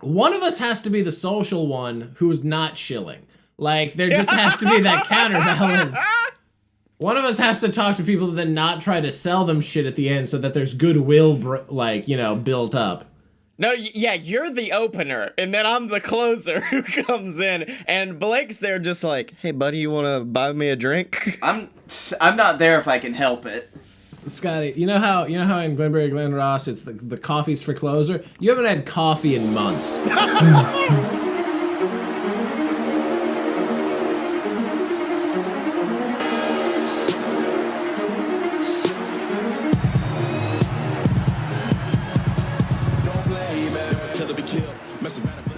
one of us has to be the social one who's not shilling. Like, there just has to be that counterbalance. One of us has to talk to people and then not try to sell them shit at the end so that there's goodwill, built up. No, yeah, you're the opener, and then I'm the closer who comes in, and Blake's there just like, hey, buddy, you want to buy me a drink? I'm not there if I can help it. Scottye, you know how in Glenberry Glen Ross it's the coffee's for closer? You haven't had coffee in months.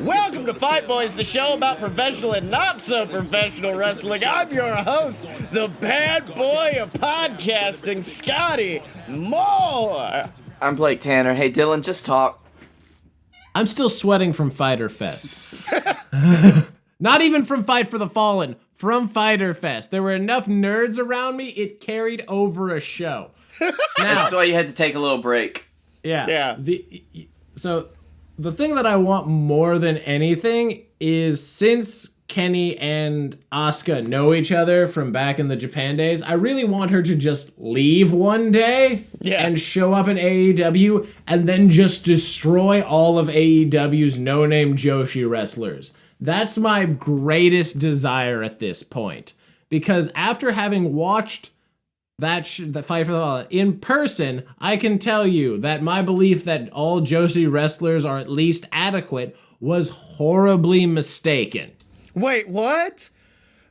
Welcome to Fight Boys, the show about professional and not so professional wrestling. I'm your host, the bad boy of podcasting, Scottye Moore. I'm Blake Tanner. Hey, Dylan, just talk. I'm still sweating from Fighter Fest. Not even from Fight for the Fallen, from Fighter Fest. There were enough nerds around me, it carried over a show. Now, that's why you had to take a little break. Yeah. So the thing that I want more than anything is, since Kenny and Asuka know each other from back in the Japan days, I really want her to just leave one day and show up in AEW and then just destroy all of AEW's no-name Joshi wrestlers. That's my greatest desire at this point. Because after having watched the Fight for the Fallen in person, I can tell you that my belief that all Joshi wrestlers are at least adequate was horribly mistaken. Wait, what?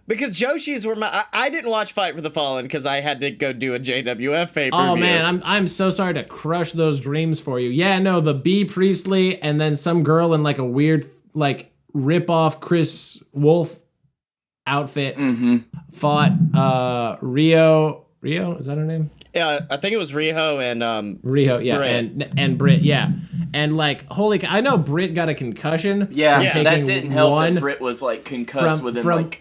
Because Joshi's were I didn't watch Fight for the Fallen because I had to go do a JWF pay-per-view. Oh man, I'm so sorry to crush those dreams for you. Yeah, no, the B. Priestley and then some girl in like a weird rip-off Chris Wolf outfit fought Rio, is that her name? Yeah, I think it was Riho and Riho, yeah, Britt. and Britt, yeah. And I know Britt got a concussion. Yeah, that didn't help that Britt was concussed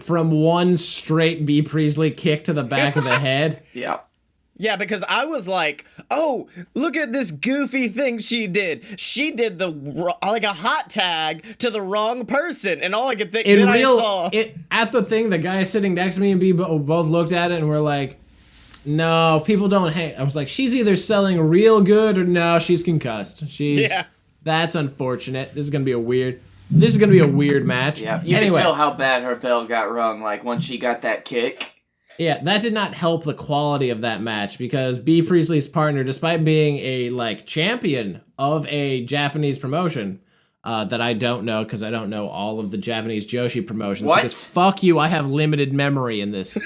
from one straight B. Priestley kick to the back of the head. Yeah. Yeah, because I was like, oh, look at this goofy thing she did. She did a hot tag to the wrong person, and all I could think at the thing, the guy sitting next to me and B both looked at it and were like, no, people don't hate. I was like, she's either selling real good or no, she's concussed. That's unfortunate. This is gonna be a weird match. Yeah, you can tell how bad her bell got rung. Once she got that kick. Yeah, that did not help the quality of that match because B. Priestley's partner, despite being a champion of a Japanese promotion that I don't know because I don't know all of the Japanese Joshi promotions. What? Because fuck you, I have limited memory in this.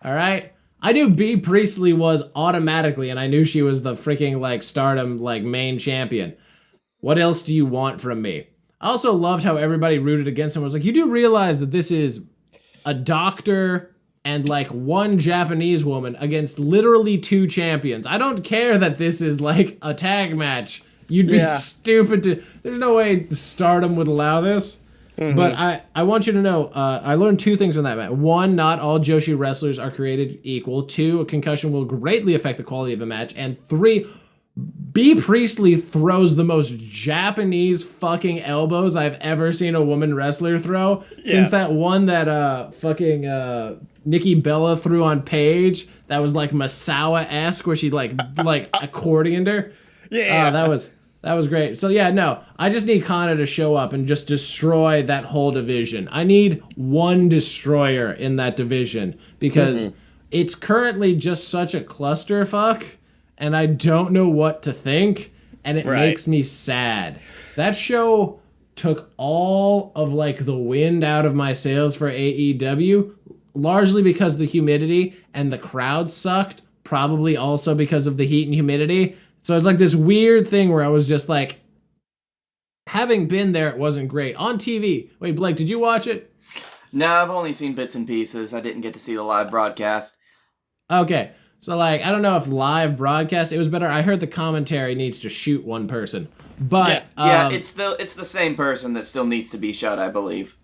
All right. I knew B. Priestley was automatically, and I knew she was the freaking Stardom main champion. What else do you want from me? I also loved how everybody rooted against him. I was like, you do realize that this is a doctor and one Japanese woman against literally two champions. I don't care that this is a tag match. You'd be stupid to. There's no way Stardom would allow this. Mm-hmm. But I want you to know, I learned two things from that match. One, not all Joshi wrestlers are created equal. Two, a concussion will greatly affect the quality of a match. And three, B. Priestley throws the most Japanese fucking elbows I've ever seen a woman wrestler throw. Yeah. Since that one that Nikki Bella threw on Paige, that was Masawa-esque, where she accordioned her. Yeah. That was great. So yeah, no, I just need Kana to show up and just destroy that whole division. I need one destroyer in that division because it's currently just such a clusterfuck, and I don't know what to think, and it makes me sad. That show took all of the wind out of my sails for AEW, largely because the humidity and the crowd sucked, probably also because of the heat and humidity. So it's this weird thing where I was just having been there, it wasn't great. On TV. Wait, Blake, did you watch it? No, I've only seen bits and pieces. I didn't get to see the live broadcast. Okay. So I don't know if live broadcast, it was better. I heard the commentary needs to shoot one person. But it's the same person that still needs to be shot, I believe.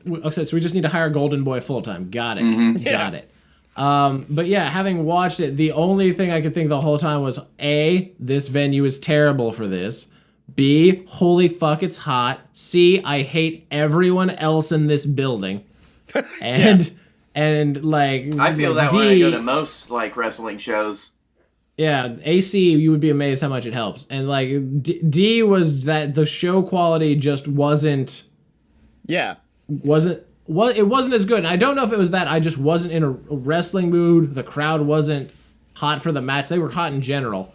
Okay, so we just need to hire Golden Boy full time. Got it. Mm-hmm. Got it. But yeah, having watched it, the only thing I could think the whole time was, A, this venue is terrible for this. B, holy fuck, it's hot. C, I hate everyone else in this building. And like I feel that D, when I go to most like wrestling shows. Yeah, AC, you would be amazed how much it helps. And like D was that the show quality just wasn't. Yeah. It wasn't as good. And I don't know if it was that I just wasn't in a wrestling mood. The crowd wasn't hot for the match. They were hot in general.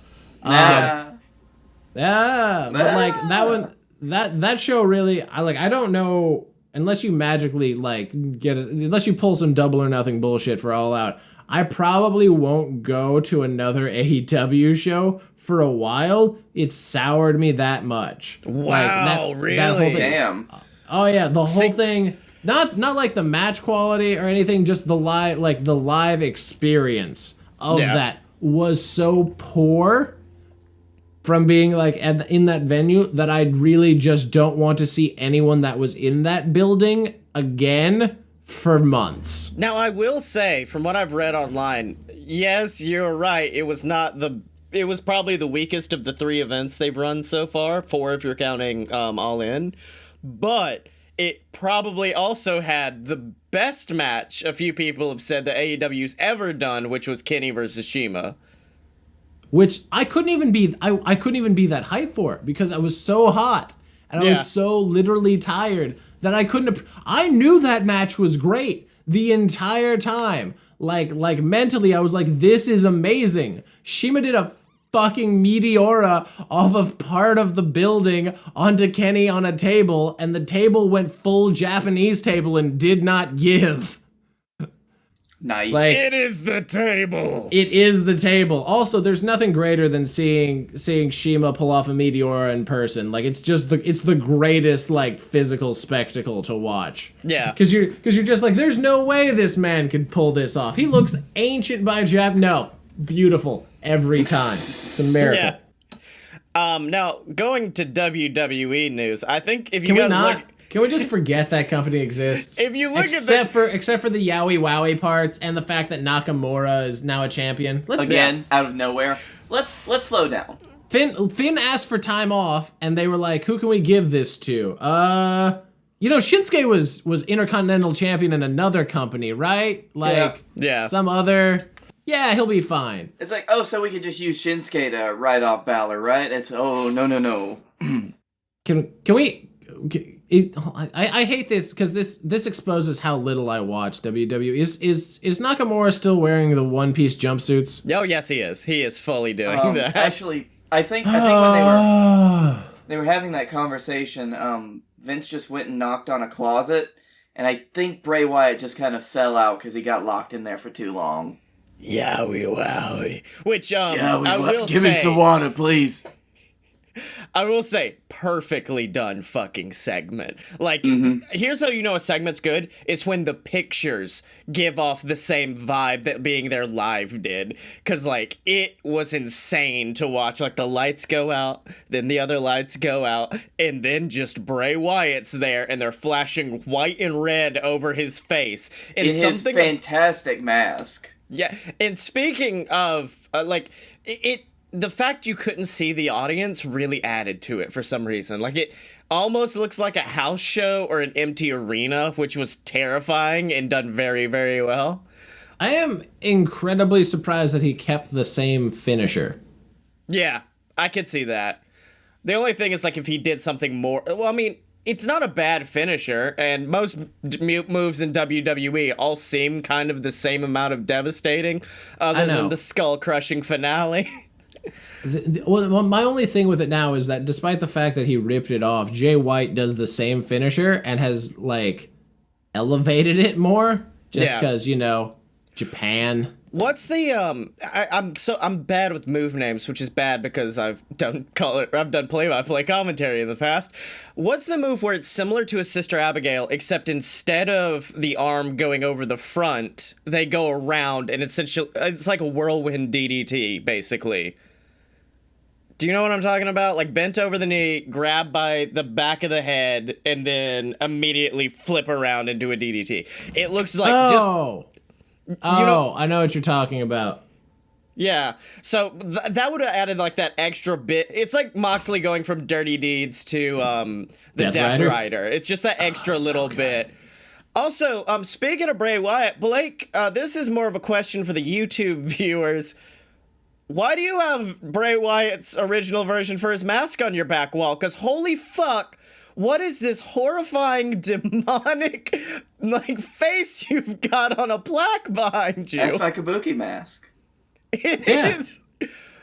Yeah, but like that one, that show really, I don't know, unless you magically like unless you pull some Double or Nothing bullshit for All Out, I probably won't go to another AEW show for a while. It soured me that much. Wow, really? That whole thing. Damn. Oh yeah, the whole thing. Not like the match quality or anything, just the live experience of that was so poor from being like in that venue that I really just don't want to see anyone that was in that building again for months. Now, I will say, from what I've read online, yes, you're right. It was probably the weakest of the 3 events they've run so far, 4 if you're counting All In. But it probably also had the best match a few people have said that AEW's ever done, which was Kenny versus Shima. Which I couldn't even be that hyped for because I was so hot and I was so literally tired that I couldn't. I knew that match was great the entire time. Like mentally, I was like, this is amazing. Shima did a fucking meteora off of part of the building onto Kenny on a table, and the table went full Japanese table and did not give. Nice. Like, it is the table. It is the table. Also, there's nothing greater than seeing Shima pull off a meteora in person. Like it's the greatest like physical spectacle to watch. Yeah. Because you're just like, there's no way this man could pull this off. He looks ancient by Jap. No, beautiful every time. It's a miracle. Yeah. Now going to WWE news, I think if you Can guys we not? look. Can we just forget that company exists? If you look except for the Yowie Wowie parts and the fact that Nakamura is now a champion. Out of nowhere. Let's slow down. Finn asked for time off, and they were like, "Who can we give this to?" Shinsuke was Intercontinental Champion in another company, right? Like, some other. Yeah, he'll be fine. It's like, so we could just use Shinsuke to write off Balor, right? It's no. Can we? I hate this because this exposes how little I watch WWE. Is Nakamura still wearing the one-piece jumpsuits? Oh yes, he is. He is fully doing that. Actually, I think when they were having that conversation, Vince just went and knocked on a closet, and I think Bray Wyatt just kind of fell out because he got locked in there for too long. Yowie wowie. Which I will give me some water, please. I will say, perfectly done fucking segment. Like, here's how you know a segment's good, is when the pictures give off the same vibe that being there live did. Because, like, it was insane to watch. Like, the lights go out, then the other lights go out, and then just Bray Wyatt's there, and they're flashing white and red over his face. And in his fantastic mask. Yeah, and speaking of, the fact you couldn't see the audience really added to it for some reason. Like, it almost looks like a house show or an empty arena, which was terrifying and done very, very well. I am incredibly surprised that he kept the same finisher. Yeah, I could see that. The only thing is, like, if he did something more... Well, I mean, it's not a bad finisher, and most moves in WWE all seem kind of the same amount of devastating, other than the skull-crushing finale. Well, my only thing with it now is that despite the fact that he ripped it off, Jay White does the same finisher and has, like, elevated it more just because, Japan. What's the I'm bad with move names, which is bad because I've done play-by-play commentary in the past. What's the move where it's similar to a Sister Abigail, except instead of the arm going over the front, they go around and it's like a whirlwind DDT, basically. Do you know what I'm talking about? Like, bent over the knee, grab by the back of the head, and then immediately flip around and do a DDT. It looks like I know what you're talking about. Yeah, so that would have added like that extra bit. It's like Moxley going from Dirty Deeds to the Death Rider. It's just that extra little bit. Also, speaking of Bray Wyatt, Blake, this is more of a question for the YouTube viewers. Why do you have Bray Wyatt's original version for his mask on your back wall? Because holy fuck, what is this horrifying, demonic, like, face you've got on a plaque behind you? That's my Kabuki mask. It is.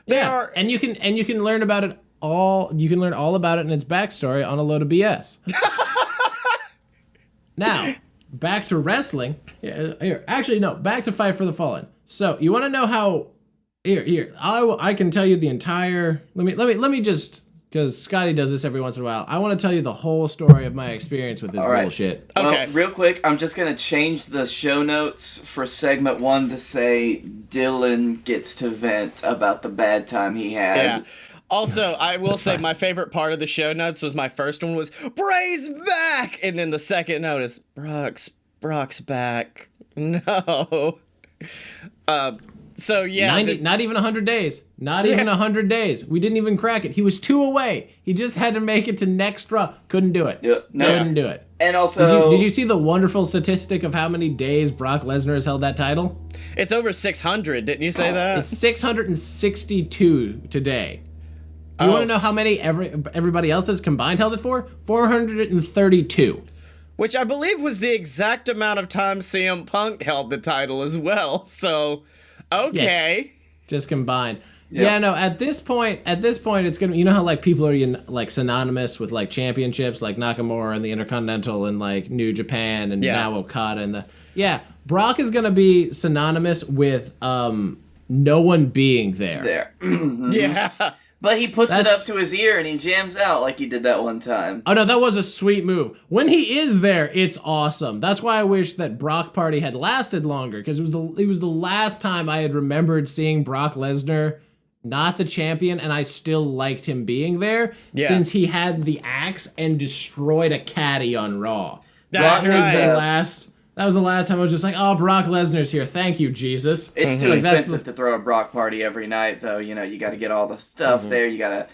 They are, and you can learn about it all. You can learn all about it and its backstory on a load of BS. Now, back to wrestling. Actually, no. Back to Fight for the Fallen. So you want to know how? Here. I can tell you the entire. Let me just. Because Scottye does this every once in a while. I want to tell you the whole story of my experience with this bullshit. Okay. Well, real quick, I'm just going to change the show notes for segment 1 to say Dylan gets to vent about the bad time he had. Yeah. Also, I will say my favorite part of the show notes was my first one was, Bray's back! And then the second note is, Brock's back. No. So, yeah. Not even 100 days. Not even 100 days. We didn't even crack it. He was 2 away. He just had to make it to next Raw. Couldn't do it. Couldn't do it. And also... Did you see the wonderful statistic of how many days Brock Lesnar has held that title? It's over 600, didn't you say that? It's 662 today. Do you want to know how many everybody else has combined held it for? 432. Which I believe was the exact amount of time CM Punk held the title as well. So... Okay. Yeah, just combined. Yep. Yeah, no, at this point it's gonna, you know how like people are like synonymous with like championships, like Nakamura and the Intercontinental and like New Japan and now Okada and Brock is gonna be synonymous with no one being there. Yeah. But he puts it up to his ear and he jams out like he did that one time. Oh no, that was a sweet move. When he is there, it's awesome. That's why I wish that Brock Party had lasted longer, because it was the last time I had remembered seeing Brock Lesnar not the champion, and I still liked him being there since he had the axe and destroyed a caddy on Raw. That was the last time I was just like, oh, Brock Lesnar's here. Thank you, Jesus. It's too expensive to throw a Brock Party every night, though. You know, you got to get all the stuff there. You got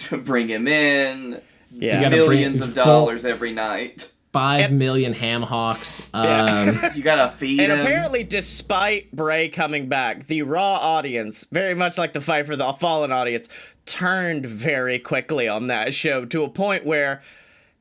to bring him in. Yeah. Millions of dollars every night. 5 million ham hocks. You got to feed him. And apparently, despite Bray coming back, the Raw audience, very much like the Fight for the Fallen audience, turned very quickly on that show to a point where...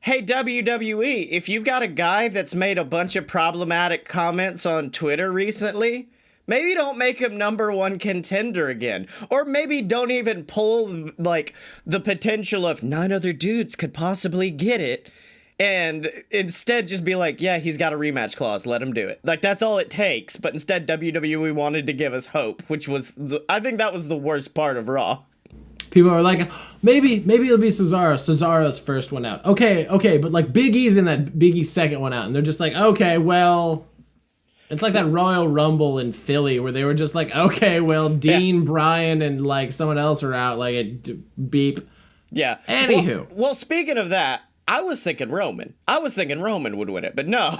Hey, WWE, if you've got a guy that's made a bunch of problematic comments on Twitter recently, maybe don't make him #1 contender again. Or maybe don't even pull, like, the potential of 9 other dudes could possibly get it. And instead just be like, yeah, he's got a rematch clause, let him do it. Like, that's all it takes. But instead, WWE wanted to give us hope, which was, I think that was the worst part of Raw. People are like, maybe it'll be Cesaro. Cesaro's first one out. Okay, but like Big E's in that Big E's second one out. And they're just like, okay, well, it's like that Royal Rumble in Philly where they were just like, okay, well, Dean, Bryan, and like someone else are out. Like, beep. Yeah. Anywho. Well, speaking of that, I was thinking Roman. I was thinking Roman would win it, but no.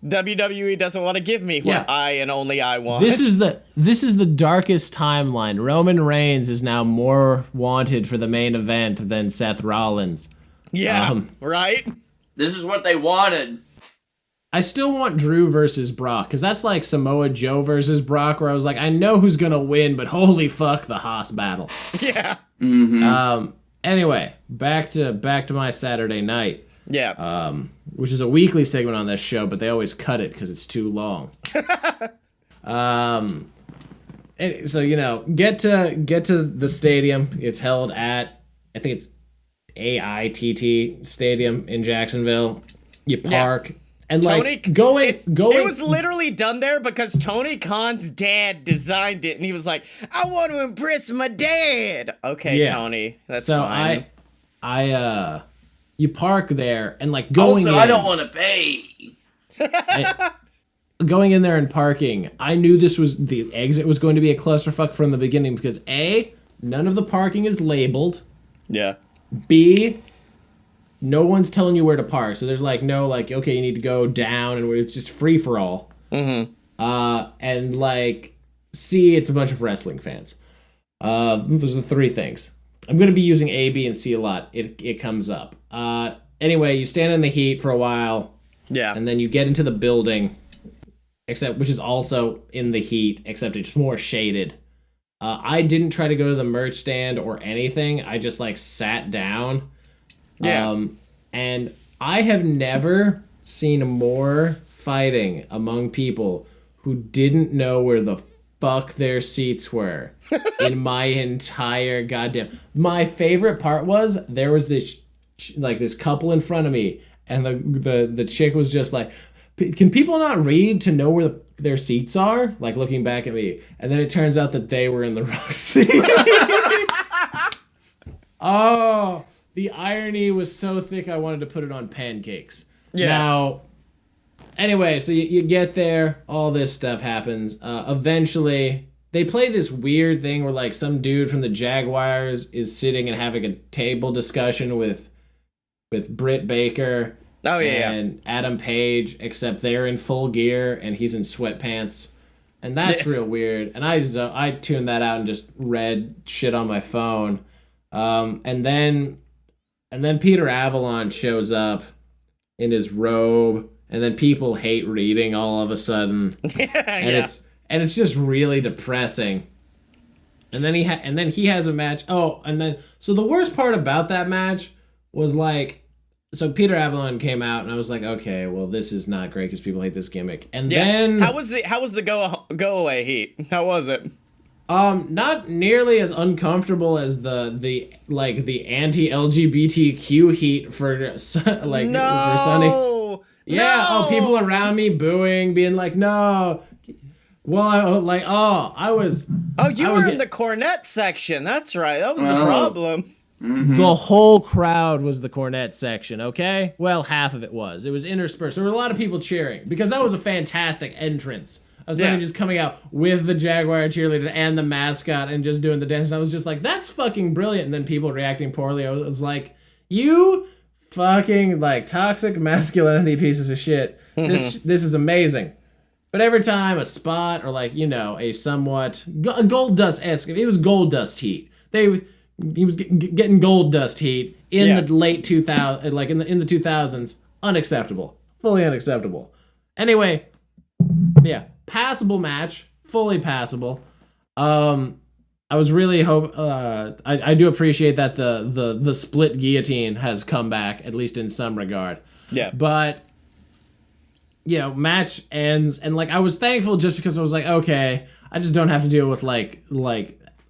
WWE doesn't want to give me what I and only I want. This is the darkest timeline. Roman Reigns is now more wanted for the main event than Seth Rollins. Yeah, right? This is what they wanted. I still want Drew versus Brock, because that's like Samoa Joe versus Brock, where I was like, I know who's gonna win, but holy fuck, the Haas battle. Yeah. Mm-hmm. Anyway, back to my Saturday night. Yeah. Which is a weekly segment on this show, but they always cut it because it's too long. So, you know, get to the stadium. It's held at, I think it's AITT Stadium in Jacksonville. You park. And like going. It was literally done there because Tony Khan's dad designed it, and he was like, "I want to impress my dad." Okay, Tony, that's fine. You park there and like going. Also, I don't want to pay. Going in there and parking, I knew this was the exit was going to be a clusterfuck from the beginning because A, none of the parking is labeled. Yeah. B, no one's telling you where to park. So there's like no like, okay, you need to go down and it's just free for all. Mm-hmm. And like C, it's a bunch of wrestling fans. Those are the three things. I'm going to be using A, B, and C a lot. It comes up. Anyway, you stand in the heat for a while. Yeah. And then you get into the building, which is also in the heat, except it's more shaded. I didn't try to go to the merch stand or anything. I just like sat down. Yeah. And I have never seen more fighting among people who didn't know where the fuck their seats were in my entire goddamn. My favorite part was there was this this couple in front of me, and the chick was just like, can people not read to know where their seats are? Like looking back at me, and then it turns out that they were in the wrong seats. Oh, the irony was so thick I wanted to put it on pancakes. Yeah. Now, anyway, so you get there, all this stuff happens. Eventually, they play this weird thing where like some dude from the Jaguars is sitting and having a table discussion with Britt Baker. Oh yeah, and Adam Page, except they're in full gear and he's in sweatpants, and that's real weird. And I tuned that out and just read shit on my phone. And then Peter Avalon shows up in his robe, and then people hate reading all of a sudden. It's just really depressing. And then he has a match. Oh, so the worst part about that match was like, so Peter Avalon came out, and I was like, okay, well, this is not great because people hate this gimmick. And then how was the go away heat? How was it? Not nearly as uncomfortable as the anti-LGBTQ heat for Sunday. Yeah. Oh, people around me booing, being like, no. Well, I was. Oh, you were in the cornet section. That's right. That was the problem. Mm-hmm. The whole crowd was the cornet section, okay? Well, half of it was. It was interspersed. There were a lot of people cheering because that was a fantastic entrance. I was just coming out with the Jaguar cheerleader and the mascot and just doing the dance. And I was just like, that's fucking brilliant. And then people reacting poorly. I was like, you fucking like toxic masculinity pieces of shit. This is amazing. But every time a spot or like, a somewhat gold dust-esque, if it was gold dust heat, he was getting gold dust heat in the late 2000s, like in the 2000s. Unacceptable. Fully unacceptable. Anyway, yeah, passable match. Fully passable. I was really I do appreciate that the split guillotine has come back, at least in some regard. Yeah. But, match ends, and like I was thankful just because I was like, okay, I just don't have to deal with like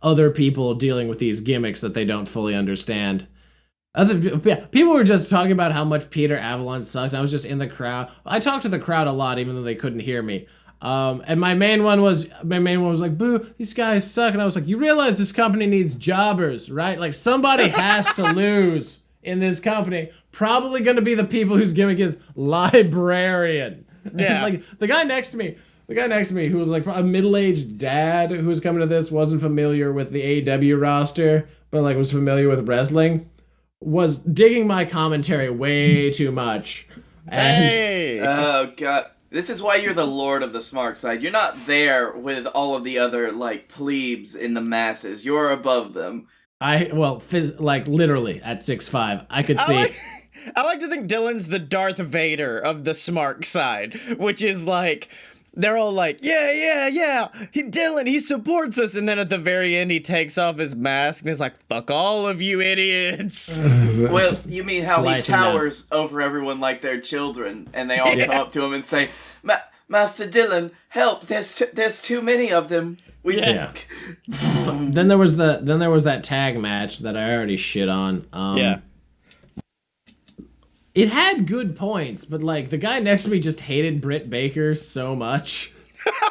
other people dealing with these gimmicks that they don't fully understand. People were just talking about how much Peter Avalon sucked. I was just in the crowd. I talked to the crowd a lot, even though they couldn't hear me. And my main one was like, boo, these guys suck. And I was like, you realize this company needs jobbers, right? Like somebody has to lose in this company. Probably going to be the people whose gimmick is librarian. Yeah. Like the guy next to me, who was like a middle-aged dad who was coming to this, wasn't familiar with the AEW roster, but like was familiar with wrestling, was digging my commentary way too much. Hey! Oh, God. This is why you're the lord of the smart side. You're not there with all of the other, like, plebes in the masses. You're above them. Literally at 6'5", I could see. I like to think Dylan's the Darth Vader of the smart side, which is like, they're all like, yeah, Dylan, he supports us, and then at the very end he takes off his mask and is like, fuck all of you idiots. Well, you mean how he towers over everyone like they're children, and they all come up to him and say, Master Dylan, help, there's too many of them. Then there was that tag match that I already shit on. It had good points, but like the guy next to me just hated Britt Baker so much.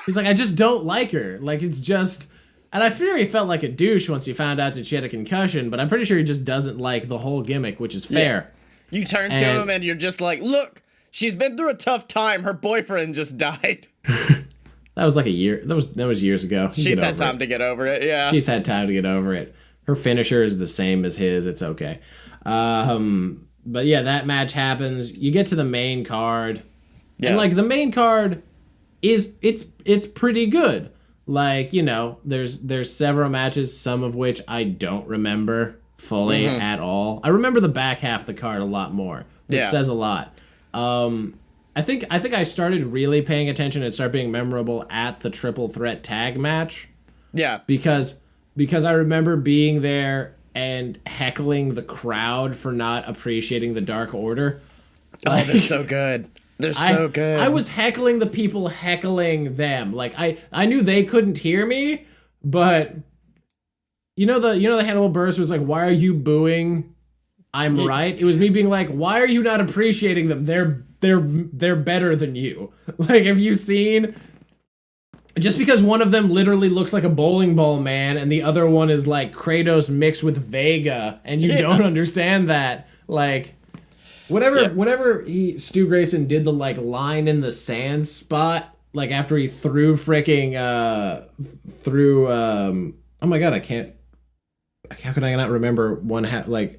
He's like, I just don't like her. Like it's just, and I fear he felt like a douche once he found out that she had a concussion. But I'm pretty sure he just doesn't like the whole gimmick, which is fair. Yeah. You turn to him and you're just like, look, she's been through a tough time. Her boyfriend just died. That was like a year. That was years ago. She's had time to get over it. Yeah, she's had time to get over it. Her finisher is the same as his. It's okay. But yeah, that match happens. You get to the main card, and like the main card it's pretty good. like, you know, there's several matches, some of which I don't remember fully at all. I remember the back half of the card a lot more, which says a lot. I think I started really paying attention and start being memorable at the triple threat tag match. Yeah. Because I remember being there and heckling the crowd for not appreciating the Dark Order. Oh, they're so good. They're so good. I was heckling the people heckling them. Like I knew they couldn't hear me, but you know the Hannibal Buress was like, "Why are you booing? I'm right." It was me being like, "Why are you not appreciating them? They're better than you." Like, have you seen? Just because one of them literally looks like a bowling ball man and the other one is like Kratos mixed with Vega, and you don't understand that, like. Whenever Stu Grayson did the like line in the sand spot, like after he threw freaking oh my god, how can I not remember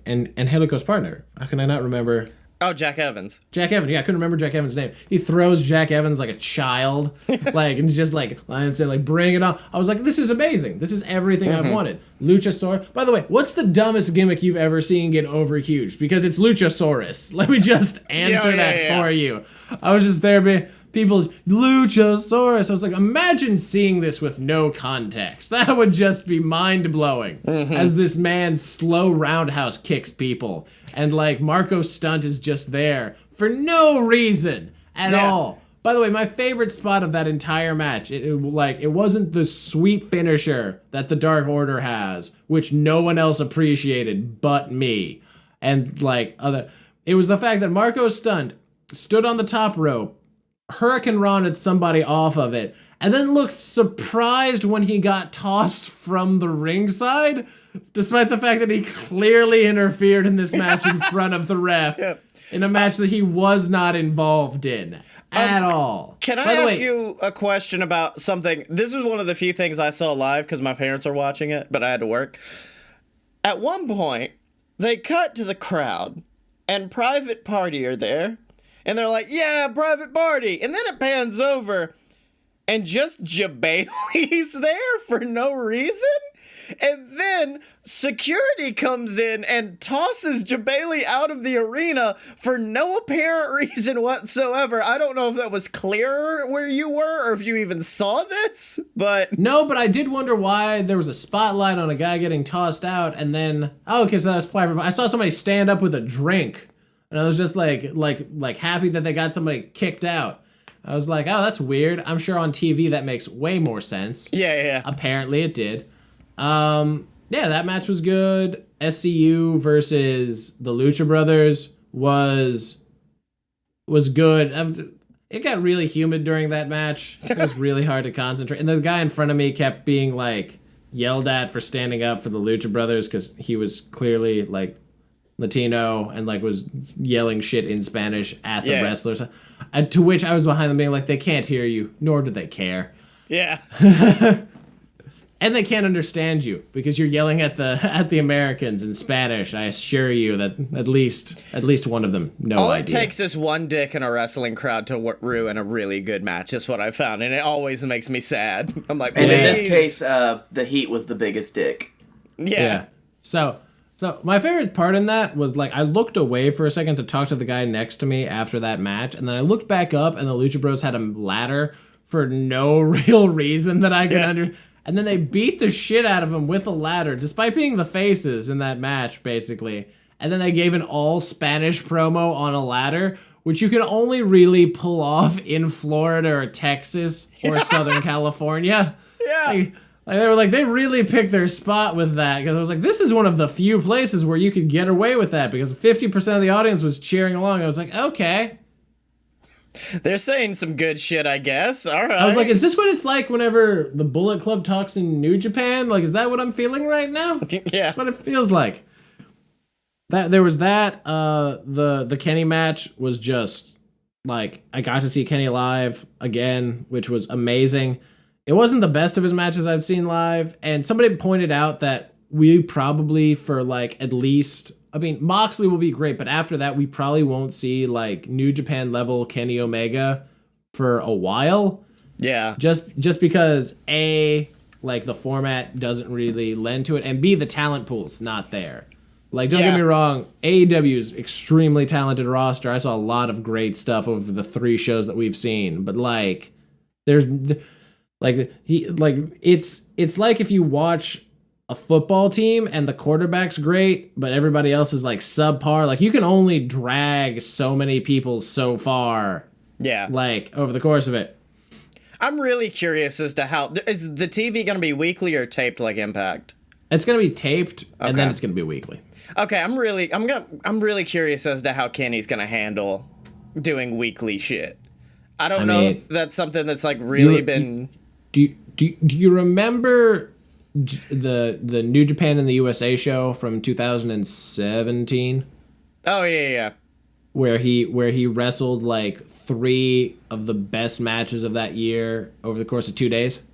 and Helico's partner? How can I not remember? Oh, Jack Evans. Jack Evans, yeah, I couldn't remember Jack Evans' name. He throws Jack Evans like a child, like, and just like, Lion said, like, bring it on. I was like, this is amazing. This is everything I've wanted. Luchasaurus. By the way, what's the dumbest gimmick you've ever seen get over huge? Because it's Luchasaurus. Let me just answer for you. I was just there being, people, Luchasaurus. I was like, imagine seeing this with no context. That would just be mind-blowing. As this man slow roundhouse kicks people. And like Marco Stunt is just there for no reason at all. By the way, my favorite spot of that entire match, it wasn't the sweet finisher that the Dark Order has, which no one else appreciated but me. And like it was the fact that Marco Stunt stood on the top rope, Hurricane Ron'd somebody off of it, and then looked surprised when he got tossed from the ringside. Despite the fact that he clearly interfered in this match in front of the ref in a match that he was not involved in at all. Can I ask you a question about something? This was one of the few things I saw live because my parents are watching it, but I had to work. At one point, they cut to the crowd, and Private Party are there, and they're like, yeah, Private Party. And then it pans over, and just Jabali's there for no reason? And then security comes in and tosses Jabali out of the arena for no apparent reason whatsoever. I don't know if that was clearer where you were or if you even saw this, but... No, but I did wonder why there was a spotlight on a guy getting tossed out, and then... Oh, because that was private. I saw somebody stand up with a drink, and I was just like happy that they got somebody kicked out. I was like, oh, that's weird. I'm sure on TV that makes way more sense. Yeah. Apparently it did. That match was good. SCU versus the Lucha Brothers was good. It got really humid during that match. It was really hard to concentrate. And the guy in front of me kept being like yelled at for standing up for the Lucha Brothers because he was clearly like Latino and like was yelling shit in Spanish at the wrestlers. And to which I was behind them being like, they can't hear you, nor do they care. Yeah. And they can't understand you because you're yelling at the Americans in Spanish. I assure you that at least one of them no All idea. It takes is one dick in a wrestling crowd to ruin a really good match. Is what I found, and it always makes me sad. I'm like, and in this case, the Heat was the biggest dick. Yeah. So my favorite part in that was like I looked away for a second to talk to the guy next to me after that match, and then I looked back up, and the Lucha Bros had a ladder for no real reason that I could understand. And then they beat the shit out of him with a ladder, despite being the faces in that match, basically. And then they gave an all-Spanish promo on a ladder, which you can only really pull off in Florida or Texas or Southern California. Yeah. They really picked their spot with that. Because I was like, this is one of the few places where you could get away with that. Because 50% of the audience was cheering along. I was like, okay. They're saying some good shit, I guess. All right. I was like, is this what it's like whenever the Bullet Club talks in New Japan? Like, is that what I'm feeling right now? Yeah. That's what it feels like. There was that. The Kenny match was just, like, I got to see Kenny live again, which was amazing. It wasn't the best of his matches I've seen live, and somebody pointed out that we probably, for, like, at least... I mean, Moxley will be great, but after that, we probably won't see, like, New Japan level Kenny Omega for a while. Yeah. Just because like the format doesn't really lend to it, and B, the talent pool's not there. Like, don't get me wrong, AEW is extremely talented roster. I saw a lot of great stuff over the 3 shows that we've seen, but like, there's like it's like if you watch a football team and the quarterback's great, but everybody else is like subpar. Like, you can only drag so many people so far. Yeah. Like, over the course of it. I'm really curious as to how is the TV going to be weekly or taped like Impact? It's going to be taped and then it's going to be weekly. Okay, I'm really curious as to how Kenny's going to handle doing weekly shit. I don't know if that's something that's like really been. Do you remember the New Japan and the USA show from 2017? Oh yeah. Where he wrestled like 3 of the best matches of that year over the course of 2 days.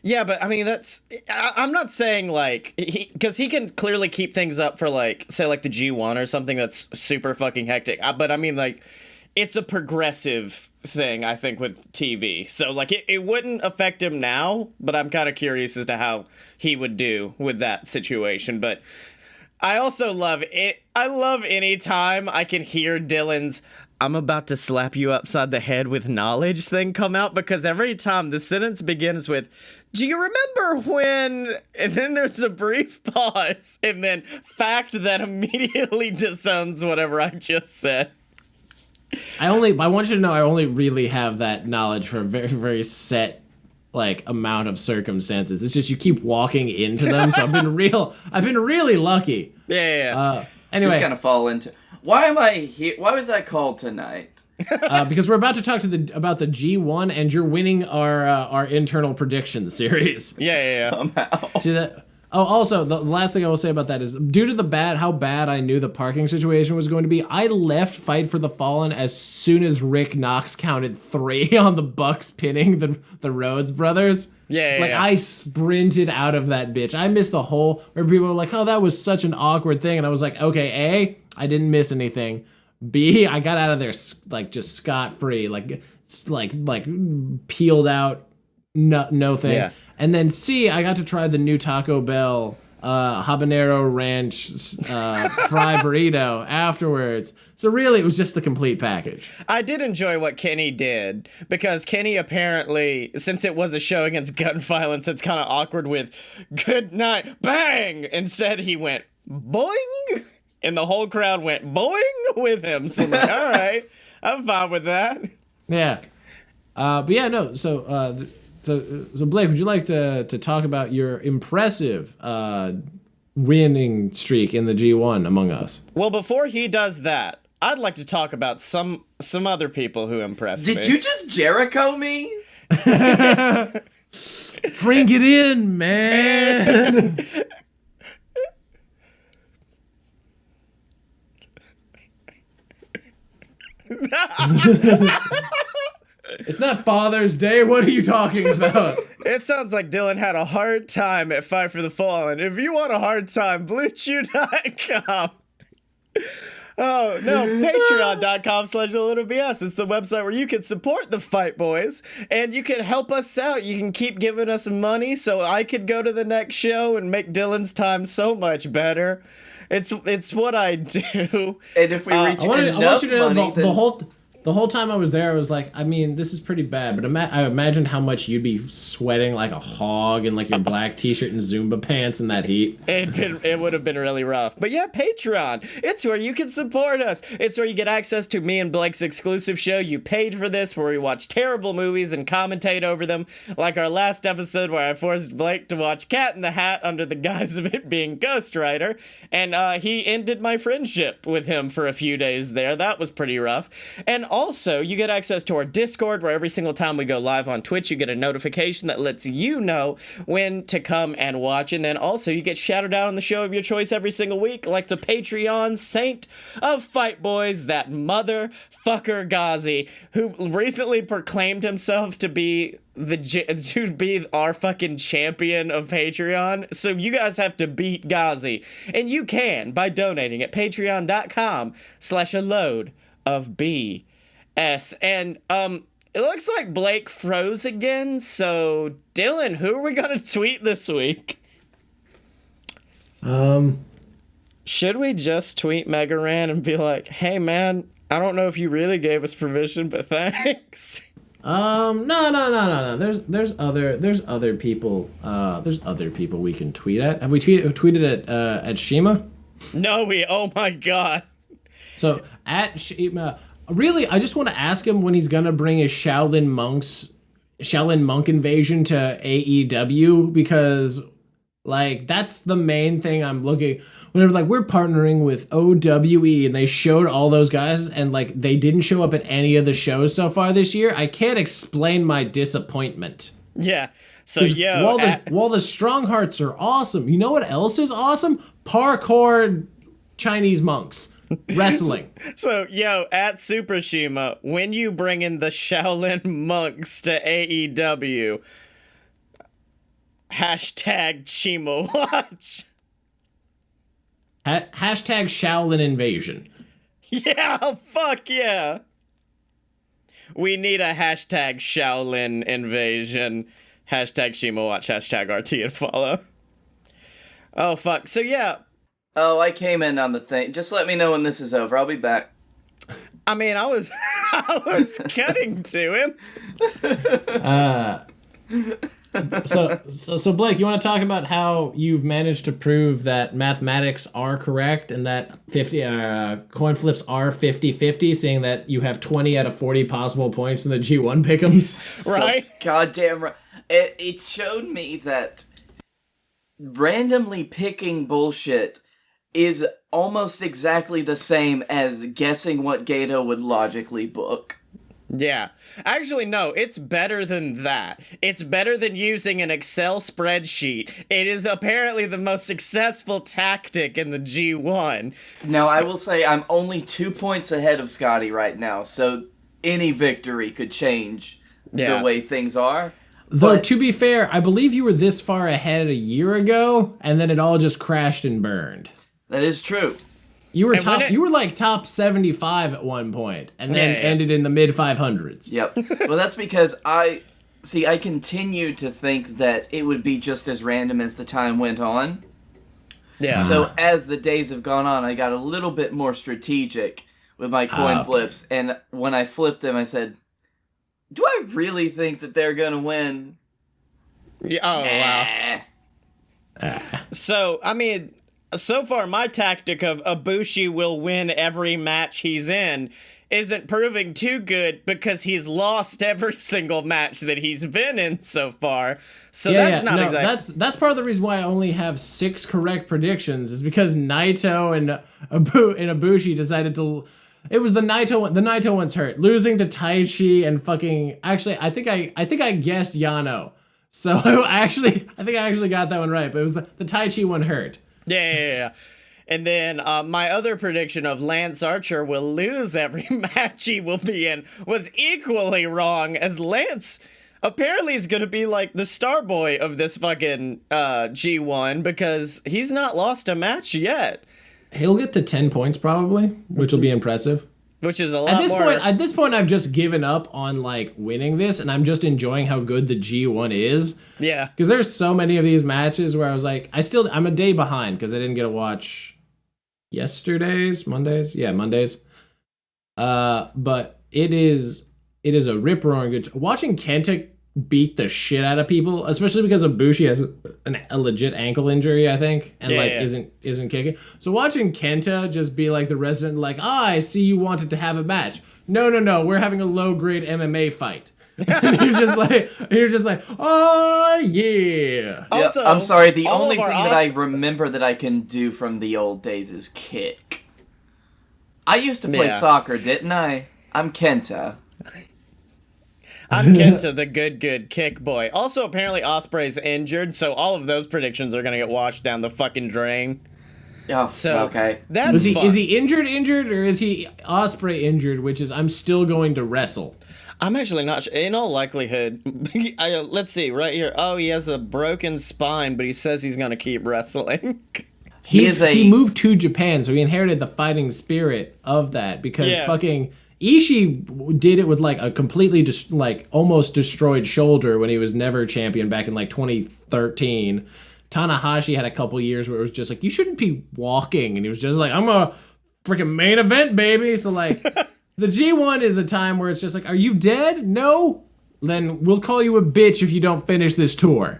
Yeah, but I mean I'm not saying like because he can clearly keep things up for like say like the G1 or something that's super fucking hectic. But I mean like it's a progressive thing I think with TV. So like it wouldn't affect him now, but I'm kind of curious as to how he would do with that situation. But I also love it. I love any time I can hear Dylan's "I'm about to slap you upside the head with knowledge" thing come out, because every time the sentence begins with, "Do you remember when," and then there's a brief pause, and then fact that immediately disowns whatever I just said. I want you to know I only really have that knowledge for a very, very set like amount of circumstances. It's just you keep walking into them, so I've been really lucky. Yeah. Anyway, just kind of fall into. Why am I here? Why was I called tonight? Because we're about to talk about the G1, and you're winning our internal prediction series. Yeah. Somehow. See that? Oh, also, the last thing I will say about that is, due to how bad I knew the parking situation was going to be, I left Fight for the Fallen as soon as Rick Knox counted 3 on the Bucks pinning the Rhodes brothers. Yeah. I sprinted out of that bitch. I missed the whole, where people were like, "Oh, that was such an awkward thing," and I was like, okay, A, I didn't miss anything. B, I got out of there like just scot-free, like peeled out, no thing. Yeah. And then C, I got to try the new Taco Bell habanero ranch fry burrito afterwards. So really, it was just the complete package. I did enjoy what Kenny did, because Kenny apparently, since it was a show against gun violence, it's kind of awkward with "good night, bang." Instead, he went boing, and the whole crowd went boing with him. So I'm like, all right, I'm fine with that. Yeah. But yeah, no, so Blake, would you like to talk about your impressive winning streak in the G1 Among Us? Well, before he does that, I'd like to talk about some other people who impressed me. Did you just Jericho me? Bring it in, man. It's not Father's Day. What are you talking about? It sounds like Dylan had a hard time at Fight for the Fallen. If you want a hard time, BlueChew.com. Oh, no, patreon.com/ALittleBS is the website where you can support the Fight Boys, and you can help us out. You can keep giving us money so I could go to the next show and make Dylan's time so much better. It's what I do. And if we reach enough I want you to know money, the whole time I was there, I was like, I mean, this is pretty bad, but I imagined how much you'd be sweating like a hog in like your black t-shirt and Zumba pants in that heat. It would have been really rough. But yeah, Patreon. It's where you can support us. It's where you get access to me and Blake's exclusive show, You Paid for This, where we watch terrible movies and commentate over them, like our last episode where I forced Blake to watch Cat in the Hat under the guise of it being Ghost Rider, and he ended my friendship with him for a few days there. That was pretty rough. And also, you get access to our Discord, where every single time we go live on Twitch, you get a notification that lets you know when to come and watch. And then also, you get shouted out on the show of your choice every single week, like the Patreon saint of Fight Boys, that motherfucker Ghazi, who recently proclaimed himself to be our fucking champion of Patreon. So you guys have to beat Ghazi. And you can by donating at patreon.com/a load of BS. And it looks like Blake froze again. So, Dylan, who are we going to tweet this week? Should we just tweet Mega Ran and be like, hey, man, I don't know if you really gave us permission, but thanks. No. There's other people. There's other people we can tweet at. Have we tweeted at Shima? No, oh my god. So at Shima, really, I just want to ask him when he's gonna bring his Shaolin monk invasion to AEW, because like that's the main thing I'm looking. Whenever like we're partnering with OWE and they showed all those guys and like they didn't show up at any of the shows so far this year, I can't explain my disappointment. Yeah. So while the Strong Hearts are awesome, you know what else is awesome? Parkour Chinese monks wrestling. So at Super Shima, when you bring in the Shaolin monks to AEW, hashtag Shima watch. Hashtag Shaolin invasion. Yeah, fuck yeah. We need a hashtag Shaolin invasion. Hashtag Shima watch. Hashtag RT and follow. Oh, fuck. So, yeah. Oh, I came in on the thing. Just let me know when this is over. I'll be back. I mean, I was cutting to him. So Blake, you want to talk about how you've managed to prove that mathematics are correct and that coin flips are 50-50, seeing that you have 20 out of 40 possible points in the G1 pick'ems? Right? So, goddamn right. It showed me that randomly picking bullshit is almost exactly the same as guessing what Gedo would logically book. Yeah. Actually, no, it's better than that. It's better than using an Excel spreadsheet. It is apparently the most successful tactic in the G1. Now, I will say I'm only 2 points ahead of Scottye right now, so any victory could change the way things are. Though, to be fair, I believe you were this far ahead a year ago, and then it all just crashed and burned. That is true. You were you were like top 75 at one point, and then ended in the mid 500s. Yep. Well, that's because I continued to think that it would be just as random as the time went on. Yeah. So as the days have gone on, I got a little bit more strategic with my coin flips, and when I flipped them, I said, "Do I really think that they're gonna win?" Yeah. Oh wow. So I mean. So far, my tactic of Ibushi will win every match he's in isn't proving too good because he's lost every single match that he's been in so far. So exactly. That's part of the reason why I only have 6 correct predictions, is because Naito and Ibushi decided to. It was the Naito one. The Naito one's hurt, losing to Taichi and fucking. Actually, I think I guessed Yano. So I think I actually got that one right. But it was the Taichi one hurt. Yeah. And then my other prediction of Lance Archer will lose every match he will be in was equally wrong, as Lance apparently is going to be like the star boy of this fucking G1 because he's not lost a match yet. He'll get to 10 points probably, which will be impressive. Which is a lot more. At this point, I've just given up on like winning this, and I'm just enjoying how good the G1 is. Yeah. Because there's so many of these matches where I was like, I'm a day behind because I didn't get to watch Mondays. But it is a rip-roaring good. Watching Kenta beat the shit out of people, especially because Ibushi has a legit ankle injury, I think, and isn't kicking. So watching Kenta just be like the resident, like, I see you wanted to have a match. No, we're having a low-grade MMA fight. And you're just like, oh yeah. Also, I'm sorry. The only thing that I remember that I can do from the old days is kick. I used to play soccer, didn't I? I'm Kenta. I'm Kenta, the good kick boy. Also, apparently Ospreay's injured, so all of those predictions are gonna get washed down the fucking drain. Oh, so okay. That's fun. Is he injured, or is he Ospreay injured? Which is, I'm still going to wrestle. I'm actually not sure. In all likelihood, let's see right here. Oh, he has a broken spine, but he says he's gonna keep wrestling. he moved to Japan, so he inherited the fighting spirit of that because fucking Ishii did it with like a completely almost destroyed shoulder when he was never champion back in like 2013. Tanahashi had a couple years where it was just like, you shouldn't be walking, and he was just like, I'm a freaking main event, baby. So like the G1 is a time where it's just like, are you dead? No? Then we'll call you a bitch if you don't finish this tour.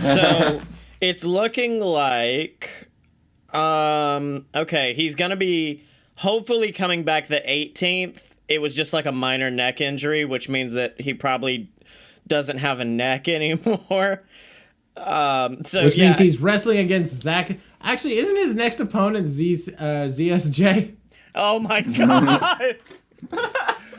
So it's looking like okay, he's gonna be hopefully coming back the 18th. It was just like a minor neck injury, which means that he probably doesn't have a neck anymore. Which means he's wrestling against Zack. Actually, isn't his next opponent ZSJ? Oh my god!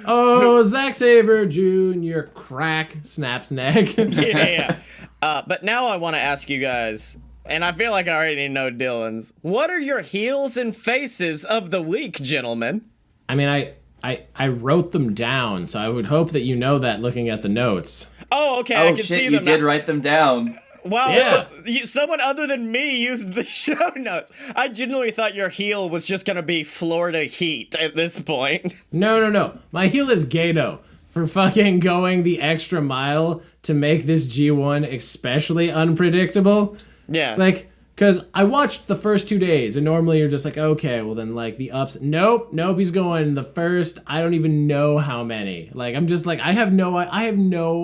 Oh, Zack Sabre Jr. crack snaps neck. Yeah. But now I want to ask you guys, and I feel like I already know Dylan's. What are your heels and faces of the week, gentlemen? I mean, I wrote them down, so I would hope that you know that looking at the notes. Oh, okay. I can see them. You did write them down. Wow, yeah. Someone other than me used the show notes. I genuinely thought your heel was just going to be Florida Heat at this point. No. My heel is Gedo for fucking going the extra mile to make this G1 especially unpredictable. Yeah. Like, because I watched the first 2 days, and normally you're just like, okay, well then, like, the ups. Nope, he's going the first, I don't even know how many. Like, I'm just like, I have no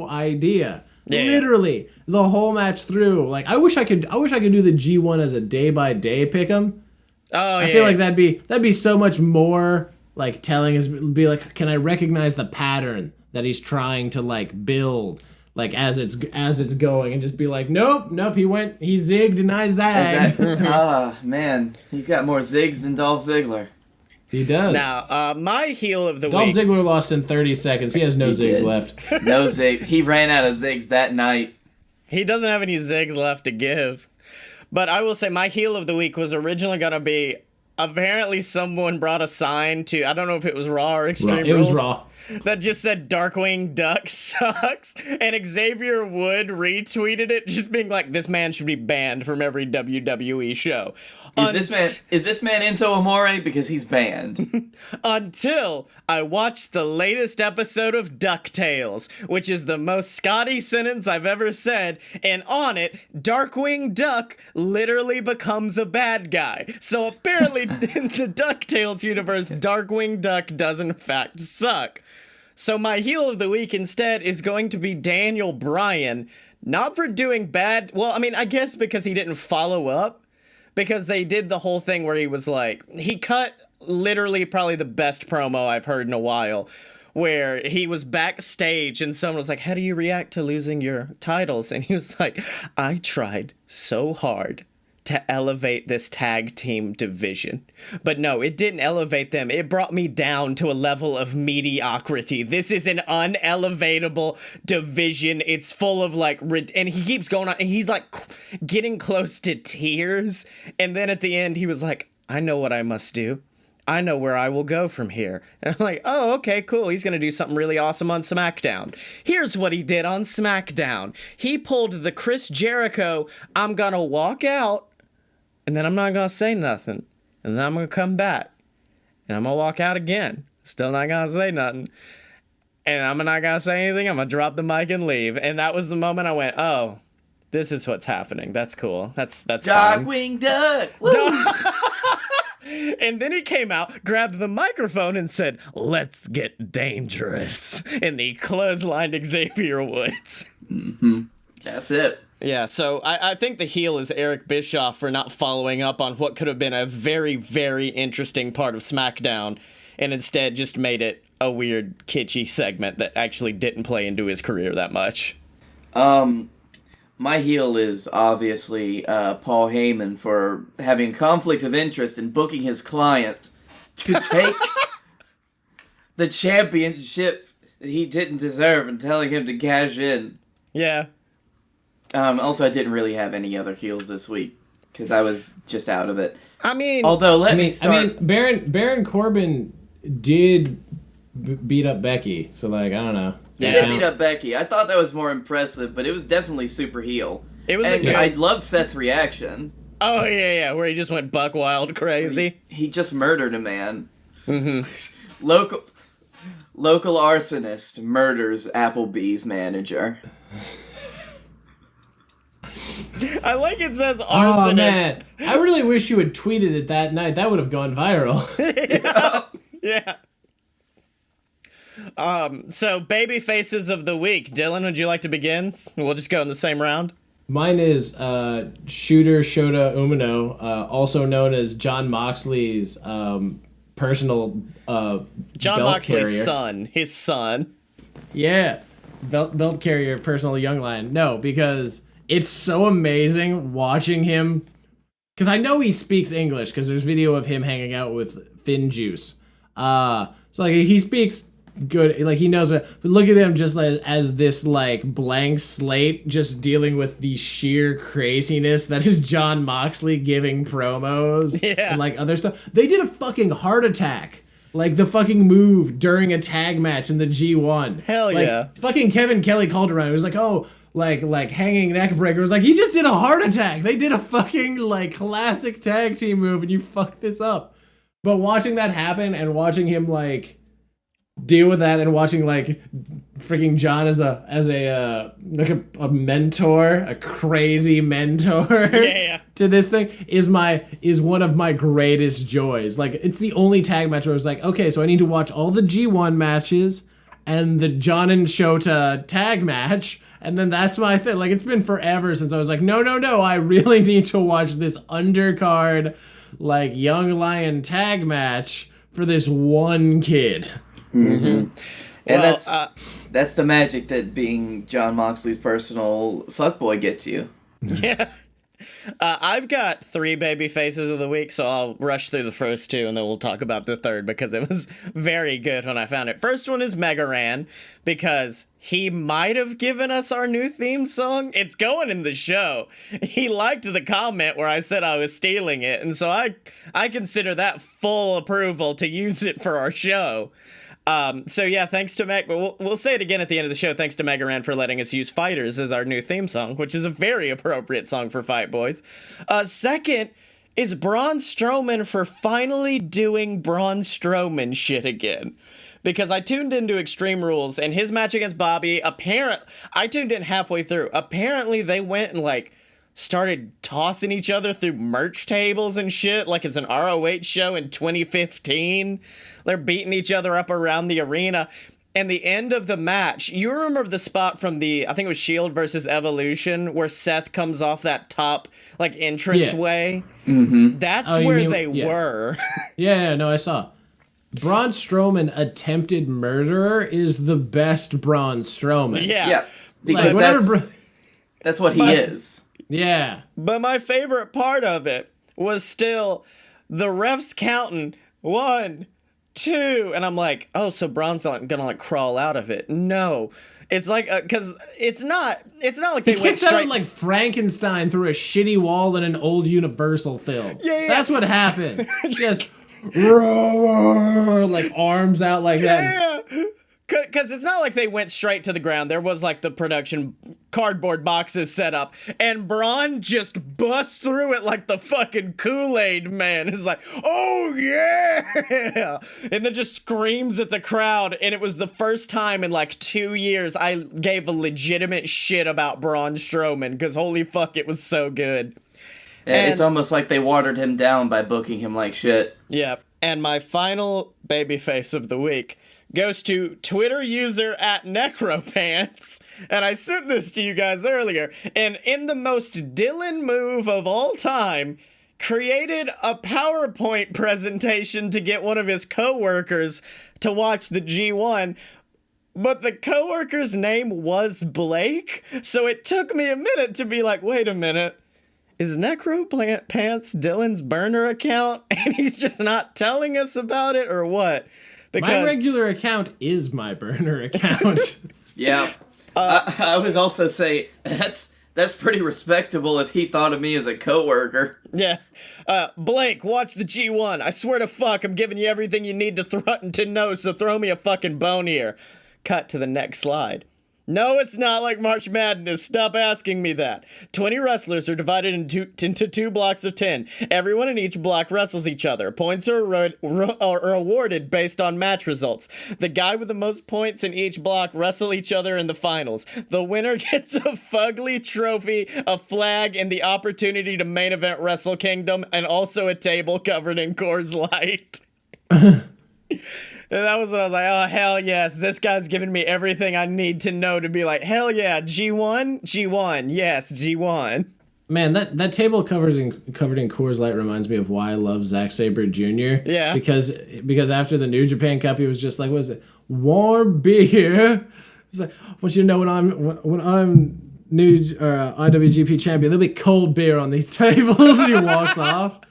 idea. Yeah. Literally the whole match through. Like, I wish I could do the G1 as a day-by-day pick'em. Oh, I feel like that'd be so much more like telling. Is be like, can I recognize the pattern that he's trying to like build, like as it's going, and just be like, nope, he zigged and I zagged. Man, he's got more zigs than Dolph Ziggler. He does. Now, my heel of the Dolph week. Dolph Ziggler lost in 30 seconds. He has no zigs left. No zigs. He ran out of zigs that night. He doesn't have any zigs left to give. But I will say my heel of the week was originally going to be, apparently someone brought a sign to, I don't know if it was Raw or Extreme Rules. It was Raw. That just said Darkwing Duck sucks. And Xavier Wood retweeted it, just being like, this man should be banned from every WWE show. Is this man Enzo Amore? Because he's banned. Until I watched the latest episode of DuckTales, which is the most Scottye sentence I've ever said, and on it, Darkwing Duck literally becomes a bad guy. So apparently in the DuckTales universe, Darkwing Duck does in fact suck. So my heel of the week instead is going to be Daniel Bryan, not for doing bad, well, I mean, I guess because he didn't follow up, because they did the whole thing where he was like, he cut literally probably the best promo I've heard in a while, where he was backstage and someone was like, how do you react to losing your titles? And he was like, I tried so hard to elevate this tag team division. But no, it didn't elevate them. It brought me down to a level of mediocrity. This is an unelevatable division. It's full of like, and he keeps going on, and he's like getting close to tears. And then at the end, he was like, I know what I must do. I know where I will go from here. And I'm like, oh, okay, cool. He's going to do something really awesome on SmackDown. Here's what he did on SmackDown. He pulled the Chris Jericho, I'm going to walk out, and then I'm not going to say nothing. And then I'm going to come back. And I'm going to walk out again. Still not going to say nothing. And I'm not going to say anything. I'm going to drop the mic and leave. And that was the moment I went, oh, this is what's happening. That's cool. That's Darkwing Duck! And then he came out, grabbed the microphone, and said, let's get dangerous. And he clotheslined Xavier Woods. Mm-hmm. That's it. Yeah, so I think the heel is Eric Bischoff for not following up on what could have been a very, very interesting part of SmackDown, and instead just made it a weird, kitschy segment that actually didn't play into his career that much. My heel is obviously Paul Heyman for having conflict of interest in booking his client to take the championship that he didn't deserve and telling him to cash in. Yeah. Also, I didn't really have any other heels this week because I was just out of it. I mean, although I mean, Baron Corbin did beat up Becky, so like I don't know. He did beat up Becky. I thought that was more impressive, but it was definitely super heel. It was. And I loved Seth's reaction. Oh, yeah, where he just went buck wild crazy. He just murdered a man. Local arsonist murders Applebee's manager. I like it says arsonist. Oh, man. I really wish you had tweeted it that night. That would have gone viral. Yeah. So baby faces of the week. Dylan, would you like to begin? We'll just go in the same round. Mine is Shooter Shota Umino, also known as John Moxley's personal John belt Moxley's carrier. son. His son. Yeah, belt carrier, personal young lion. No, because it's so amazing watching him. Because I know he speaks English because there's video of him hanging out with Finn Juice. So like he speaks good, like he knows it. But look at him just like as this like blank slate, just dealing with the sheer craziness that is John Moxley giving promos and like other stuff. They did a fucking heart attack. Like the fucking move during a tag match in the G1. Hell like, yeah. Fucking Kevin Kelly called around. It was like, oh, like hanging neck breaker. It was like, he just did a heart attack. They did a fucking like classic tag team move and you fucked this up. But watching that happen and watching him like deal with that and watching like freaking John as a mentor, a crazy mentor to this thing is one of my greatest joys. Like it's the only tag match where I was like, okay, so I need to watch all the G1 matches and the John and Shota tag match, and then that's my thing. Like it's been forever since I was like, no, I really need to watch this undercard like Young Lion tag match for this one kid. Mm-hmm. And Well, that's the magic that being John Moxley's personal fuckboy gets you. Yeah. I've got 3 baby faces of the week, so I'll rush through the first 2 and then we'll talk about the third because it was very good when I found it. First one is Mega Ran because he might have given us our new theme song. It's going in the show. He liked the comment where I said I was stealing it, and so I consider that full approval to use it for our show. So yeah, thanks to Meg. We'll say it again at the end of the show. Thanks to Mega Ran for letting us use Fighters as our new theme song, which is a very appropriate song for Fight Boys. Second is Braun Strowman for finally doing Braun Strowman shit again. Because I tuned into Extreme Rules and his match against Bobby, I tuned in halfway through. Apparently they went and like started tossing each other through merch tables and shit like it's an ROH show in 2015. They're beating each other up around the arena. And the end of the match, you remember the spot from I think it was Shield versus Evolution, where Seth comes off that top like entrance way? Mm-hmm. That's where they were. No, I saw. Braun Strowman attempted murderer is the best Braun Strowman. Yeah. Because like, that's what he is. Yeah. But my favorite part of it was still the refs counting 1, 2, and I'm like, oh, so Braun's not gonna like crawl out of it. No, it's like because it's not like they went straight out like Frankenstein through a shitty wall in an old Universal film. Yeah. That's what happened. Just roar, like arms out like that. Yeah. Because it's not like they went straight to the ground. There was like the production cardboard boxes set up, and Braun just busts through it like the fucking Kool-Aid man. It's like, oh yeah! And then just screams at the crowd. And it was the first time in like 2 years I gave a legitimate shit about Braun Strowman, because holy fuck, it was so good. It's almost like they watered him down by booking him like shit. Yeah. And my final babyface of the week goes to Twitter user @Necropants. And I sent this to you guys earlier. And in the most Dylan move of all time, created a PowerPoint presentation to get one of his coworkers to watch the G1. But the coworker's name was Blake. So it took me a minute to be like, wait a minute. Is Necropants Dylan's burner account? And he's just not telling us about it, or what? Because my regular account is my burner account. Yeah. I would also say that's pretty respectable if he thought of me as a coworker. Yeah. Blake, watch the G1. I swear to fuck, I'm giving you everything you need to know, so throw me a fucking bone here. Cut to the next slide. No, it's not like March Madness. Stop asking me that. 20 wrestlers are divided into 2 blocks of 10. Everyone in each block wrestles each other. Points are awarded based on match results. The guy with the most points in each block wrestle each other in the finals. The winner gets a fugly trophy, a flag, and the opportunity to main event Wrestle Kingdom, and also a table covered in Coors Light. And that was when I was like, oh, hell yes, this guy's giving me everything I need to know to be like, hell yeah, G1, yes, G1. Man, that table covered in Coors Light reminds me of why I love Zack Sabre Jr. Yeah. Because after the New Japan Cup, he was just like, what is it? Warm beer. It's like, I want you to know when I'm new IWGP champion, there'll be cold beer on these tables. And he walks off.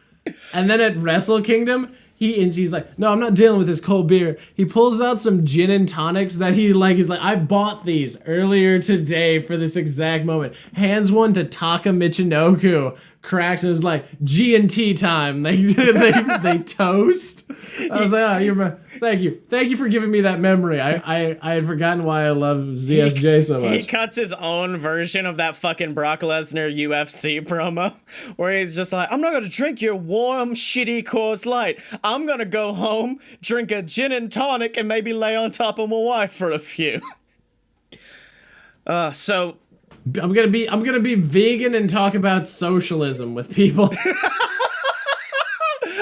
And then at Wrestle Kingdom, he's like, no, I'm not dealing with this cold beer. He pulls out some gin and tonics that he's like, I bought these earlier today for this exact moment. Hands one to Taka Michinoku, cracks and is like, G&T time. They toast. I was like, thank you for giving me that memory. I had forgotten why I love ZSJ so much. He cuts his own version of that fucking Brock Lesnar UFC promo where he's just like, I'm not going to drink your warm, shitty Coors Light. I'm going to go home, drink a gin and tonic, and maybe lay on top of my wife for a few. So I'm gonna be vegan and talk about socialism with people.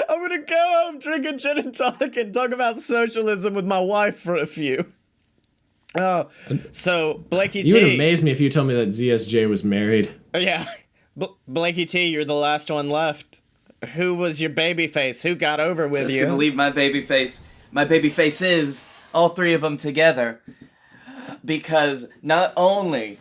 I'm gonna go home, drink a gin and tonic, and talk about socialism with my wife for a few. Oh, so Blakey T. You would amaze me if you told me that ZSJ was married. Yeah, Blakey T, you're the last one left. Who was your baby face? Who got over with you? Gonna leave my baby face. My baby face is all 3 of them together, because not only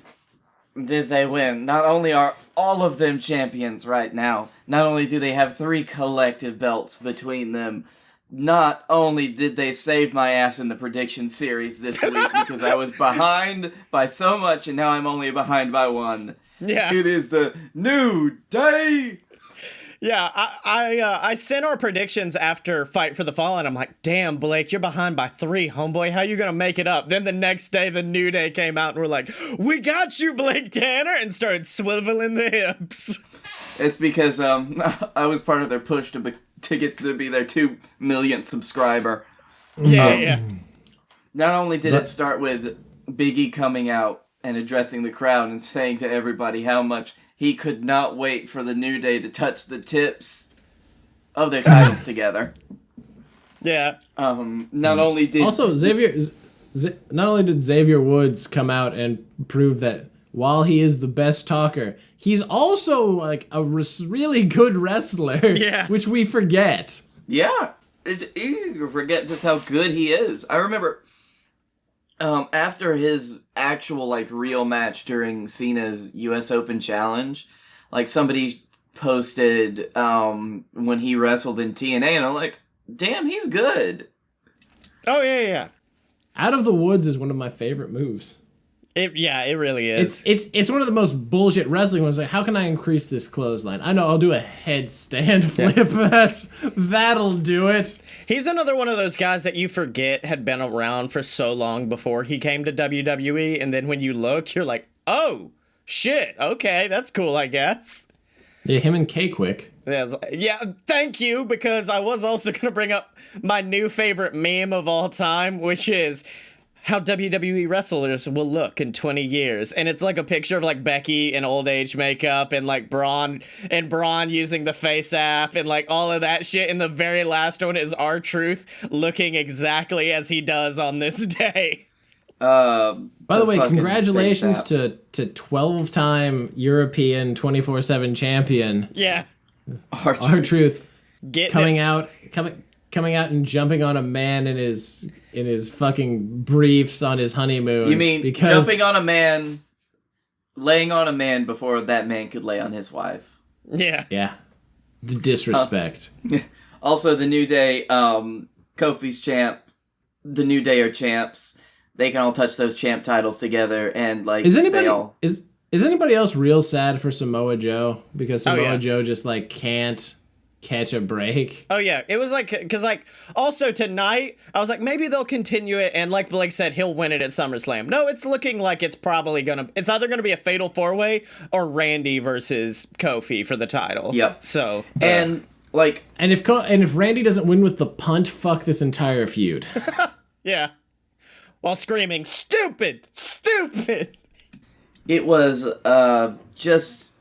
did they win, not only are all of them champions right now, not only do they have 3 collective belts between them, not only did they save my ass in the prediction series this week because I was behind by so much and now I'm only behind by 1. Yeah. It is the New Day. Yeah, I sent our predictions after Fight for the Fallen. I'm like, damn, Blake, you're behind by 3, homeboy. How you gonna make it up? Then the next day, the New Day came out and we're like, we got you, Blake Tanner, and started swiveling the hips. It's because I was part of their push to get to be their 2 millionth subscriber. Yeah. Not only did it start with Big E coming out and addressing the crowd and saying to everybody how much he could not wait for the New Day to touch the tips of their titles together. Yeah. Not only did not only did Xavier Woods come out and prove that while he is the best talker, he's also like a really good wrestler. Yeah. Which we forget. Yeah, it's easy to forget just how good he is. I remember after his actual like real match during Cena's US Open Challenge, like somebody posted when he wrestled in TNA, and I'm like, damn, he's good. Oh yeah. Out of the Woods is one of my favorite moves. It really is. It's one of the most bullshit wrestling ones. Like, how can I increase this clothesline? I know, I'll do a headstand flip. That'll do it. He's another one of those guys that you forget had been around for so long before he came to WWE, and then when you look, you're like, oh, shit, okay, that's cool, I guess. Yeah, him and K-Quick. Yeah, thank you, because I was also going to bring up my new favorite meme of all time, which is how WWE wrestlers will look in 20 years. And it's like a picture of like Becky in old age makeup and like Braun using the face app and like all of that shit. And the very last one is R-Truth looking exactly as he does on this day. By the way, congratulations to 12-time European 24/7 champion. Yeah. R-Truth coming out and jumping on a man in his fucking briefs on his honeymoon. You mean jumping on a man, laying on a man before that man could lay on his wife? Yeah. Yeah. The disrespect. Also, the New Day, Kofi's champ, the New Day are champs. They can all touch those champ titles together, and like is anybody else real sad for Samoa Joe? Because Samoa Joe just like can't catch a break. Oh yeah, it was like, because like also tonight I was like, maybe they'll continue it, and like Blake said, he'll win it at SummerSlam. No, it's looking like it's either gonna be a fatal 4-way or Randy versus Kofi for the title. Yep. So And like, And if Randy doesn't win with the punt, fuck this entire feud. yeah, while screaming stupid. it was just,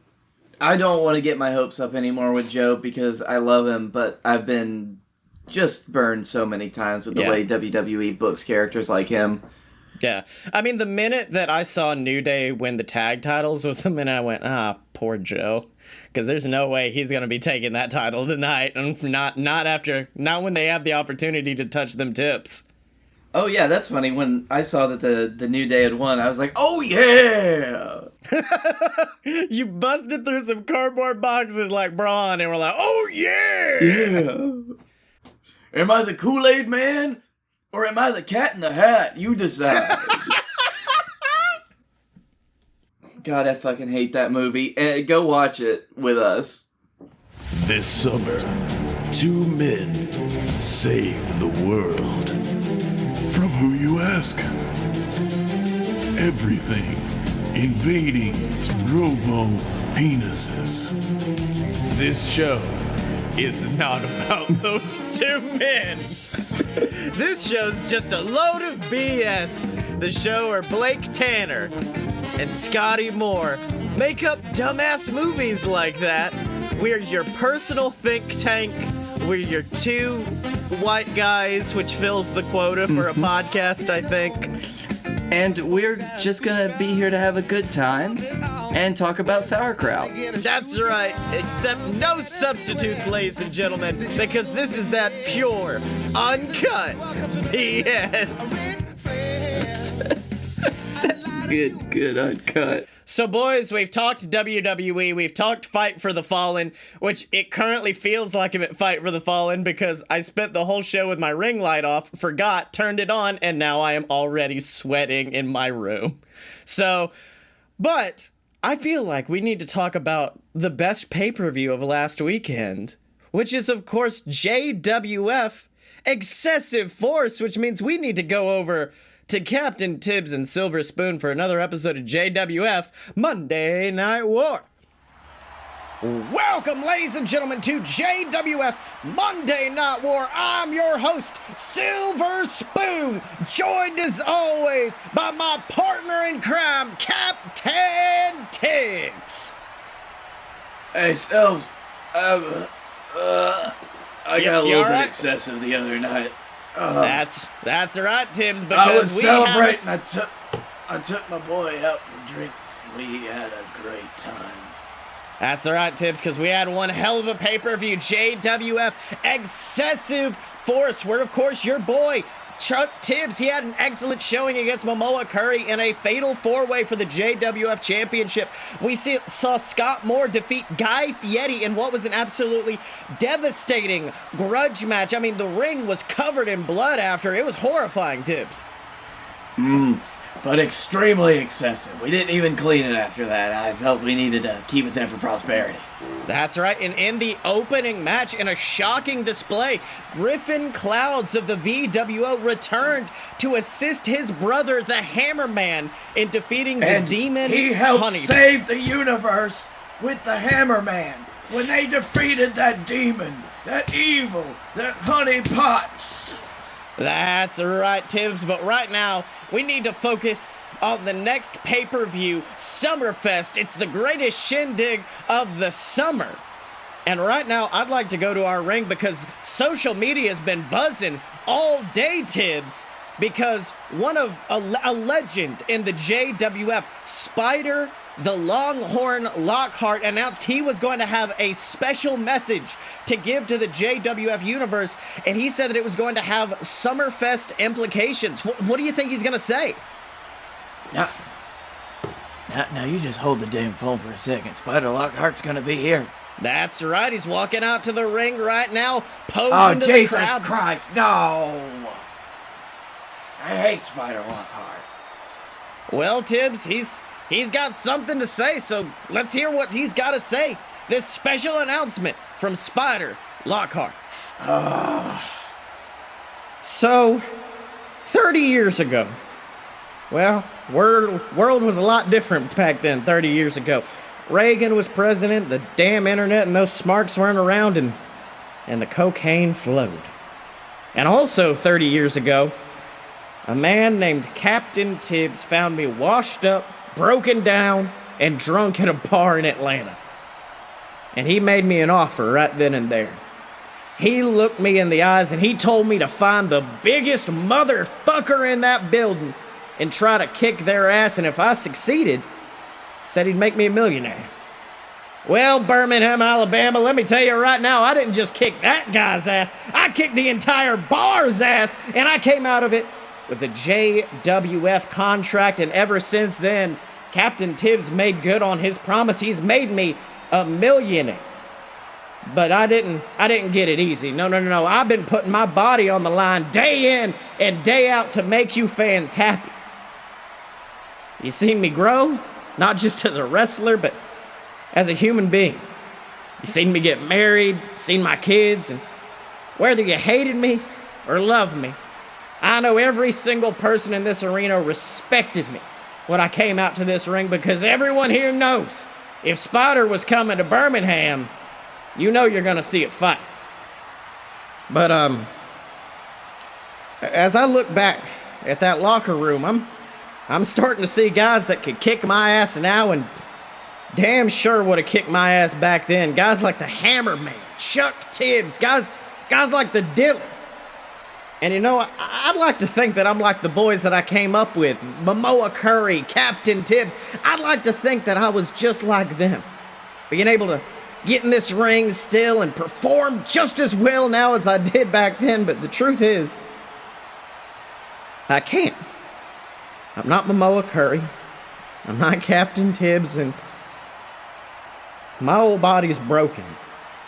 I don't want to get my hopes up anymore with Joe because I love him, but I've been just burned so many times with the way WWE books characters like him. Yeah. I mean, the minute that I saw New Day win the tag titles was the minute I went, poor Joe. Because there's no way he's going to be taking that title tonight. And not when they have the opportunity to touch them tips. Oh, yeah, that's funny. When I saw that the New Day had won, I was like, oh, yeah! You busted through some cardboard boxes like Braun, and we're like, oh, yeah! Yeah! Am I the Kool-Aid man? Or am I the Cat in the Hat? You decide. God, I fucking hate that movie. Go watch it with us. This summer, 2 men save the world. From who you ask? Everything invading robo-penises. This show is not about those 2 men. This show's just a load of BS. The show where Blake Tanner and Scottye Moore make up dumbass movies like that. We're your personal think tank. We're your 2 white guys, which fills the quota for a podcast, I think. And we're just gonna be here to have a good time and talk about sauerkraut. That's right, except no substitutes, ladies and gentlemen, because this is that pure, uncut BS. Good, uncut. So, boys, we've talked WWE, we've talked Fight for the Fallen, which it currently feels like I'm at Fight for the Fallen because I spent the whole show with my ring light off, forgot, turned it on, and now I am already sweating in my room. So, but I feel like we need to talk about the best pay-per-view of last weekend, which is, of course, JWF Excessive Force, which means we need to go over to Captain Tibbs and Silver Spoon for another episode of JWF Monday Night War. Welcome, ladies and gentlemen, to JWF Monday Night War. I'm your host, Silver Spoon, joined as always by my partner in crime, Captain Tibbs. Hey, Silves, I got a little bit excessive the other night. That's right, Tibbs, because I was celebrating. I took my boy out for drinks. We had a great time. That's all right, Tibbs, because we had one hell of a pay-per-view, JWF Excessive Force, where, of course, your boy, Chuck Tibbs, he had an excellent showing against Momoa Curry in a fatal 4-way for the JWF Championship. We saw Scott Moore defeat Guy Fieri in what was an absolutely devastating grudge match. I mean, the ring was covered in blood after. It was horrifying, Tibbs. But extremely excessive. We didn't even clean it after that. I felt we needed to keep it there for prosperity. That's right, and in the opening match, in a shocking display, Griffin Clouds of the VWO returned to assist his brother, the Hammerman, in defeating the demon he helped Honey. save the universe with the Hammerman when they defeated that demon, that evil, that honey pots. That's right, Tibbs, but right now, we need to focus on the next pay-per-view, Summerfest. It's the greatest shindig of the summer. And right now, I'd like to go to our ring because social media has been buzzing all day, Tibbs, because one of a legend in the JWF, Spider the Longhorn Lockhart, announced he was going to have a special message to give to the JWF universe, and he said that it was going to have Summerfest implications. What do you think he's going to say? Now you just hold the damn phone for a second. Spider Lockhart's gonna be here. That's right, he's walking out to the ring right now, posing to the Jesus crowd. Christ, no! I hate Spider Lockhart. Well, Tibbs, he's got something to say, so let's hear what he's got to say. This special announcement from Spider Lockhart. So, 30 years ago, well, world was a lot different back then, 30 years ago. Reagan was president, the damn internet and those smarks weren't around, and the cocaine flowed. And also 30 years ago, a man named Captain Tibbs found me washed up, broken down, and drunk at a bar in Atlanta. And he made me an offer right then and there. He looked me in the eyes and he told me to find the biggest motherfucker in that building and try to kick their ass, and if I succeeded, said he'd make me a millionaire. Well, Birmingham, Alabama, let me tell you right now, I didn't just kick that guy's ass. I kicked the entire bar's ass, and I came out of it with a JWF contract, and ever since then, Captain Tibbs made good on his promise. He's made me a millionaire. But I didn't get it easy. No. I've been putting my body on the line day in and day out to make you fans happy. You seen me grow, not just as a wrestler, but as a human being. You seen me get married, seen my kids, and whether you hated me or loved me, I know every single person in this arena respected me when I came out to this ring, because everyone here knows if Spider was coming to Birmingham, you know you're gonna see it fight. But as I look back at that locker room, I'm starting to see guys that could kick my ass now and damn sure would have kicked my ass back then. Guys like the Hammer Man, Chuck Tibbs, guys like the Dylan. And you know, I'd like to think that I'm like the boys that I came up with, Momoa Curry, Captain Tibbs. I'd like to think that I was just like them, being able to get in this ring still and perform just as well now as I did back then. But the truth is, I can't. I'm not Momoa Curry. I'm not Captain Tibbs, and my old body's broken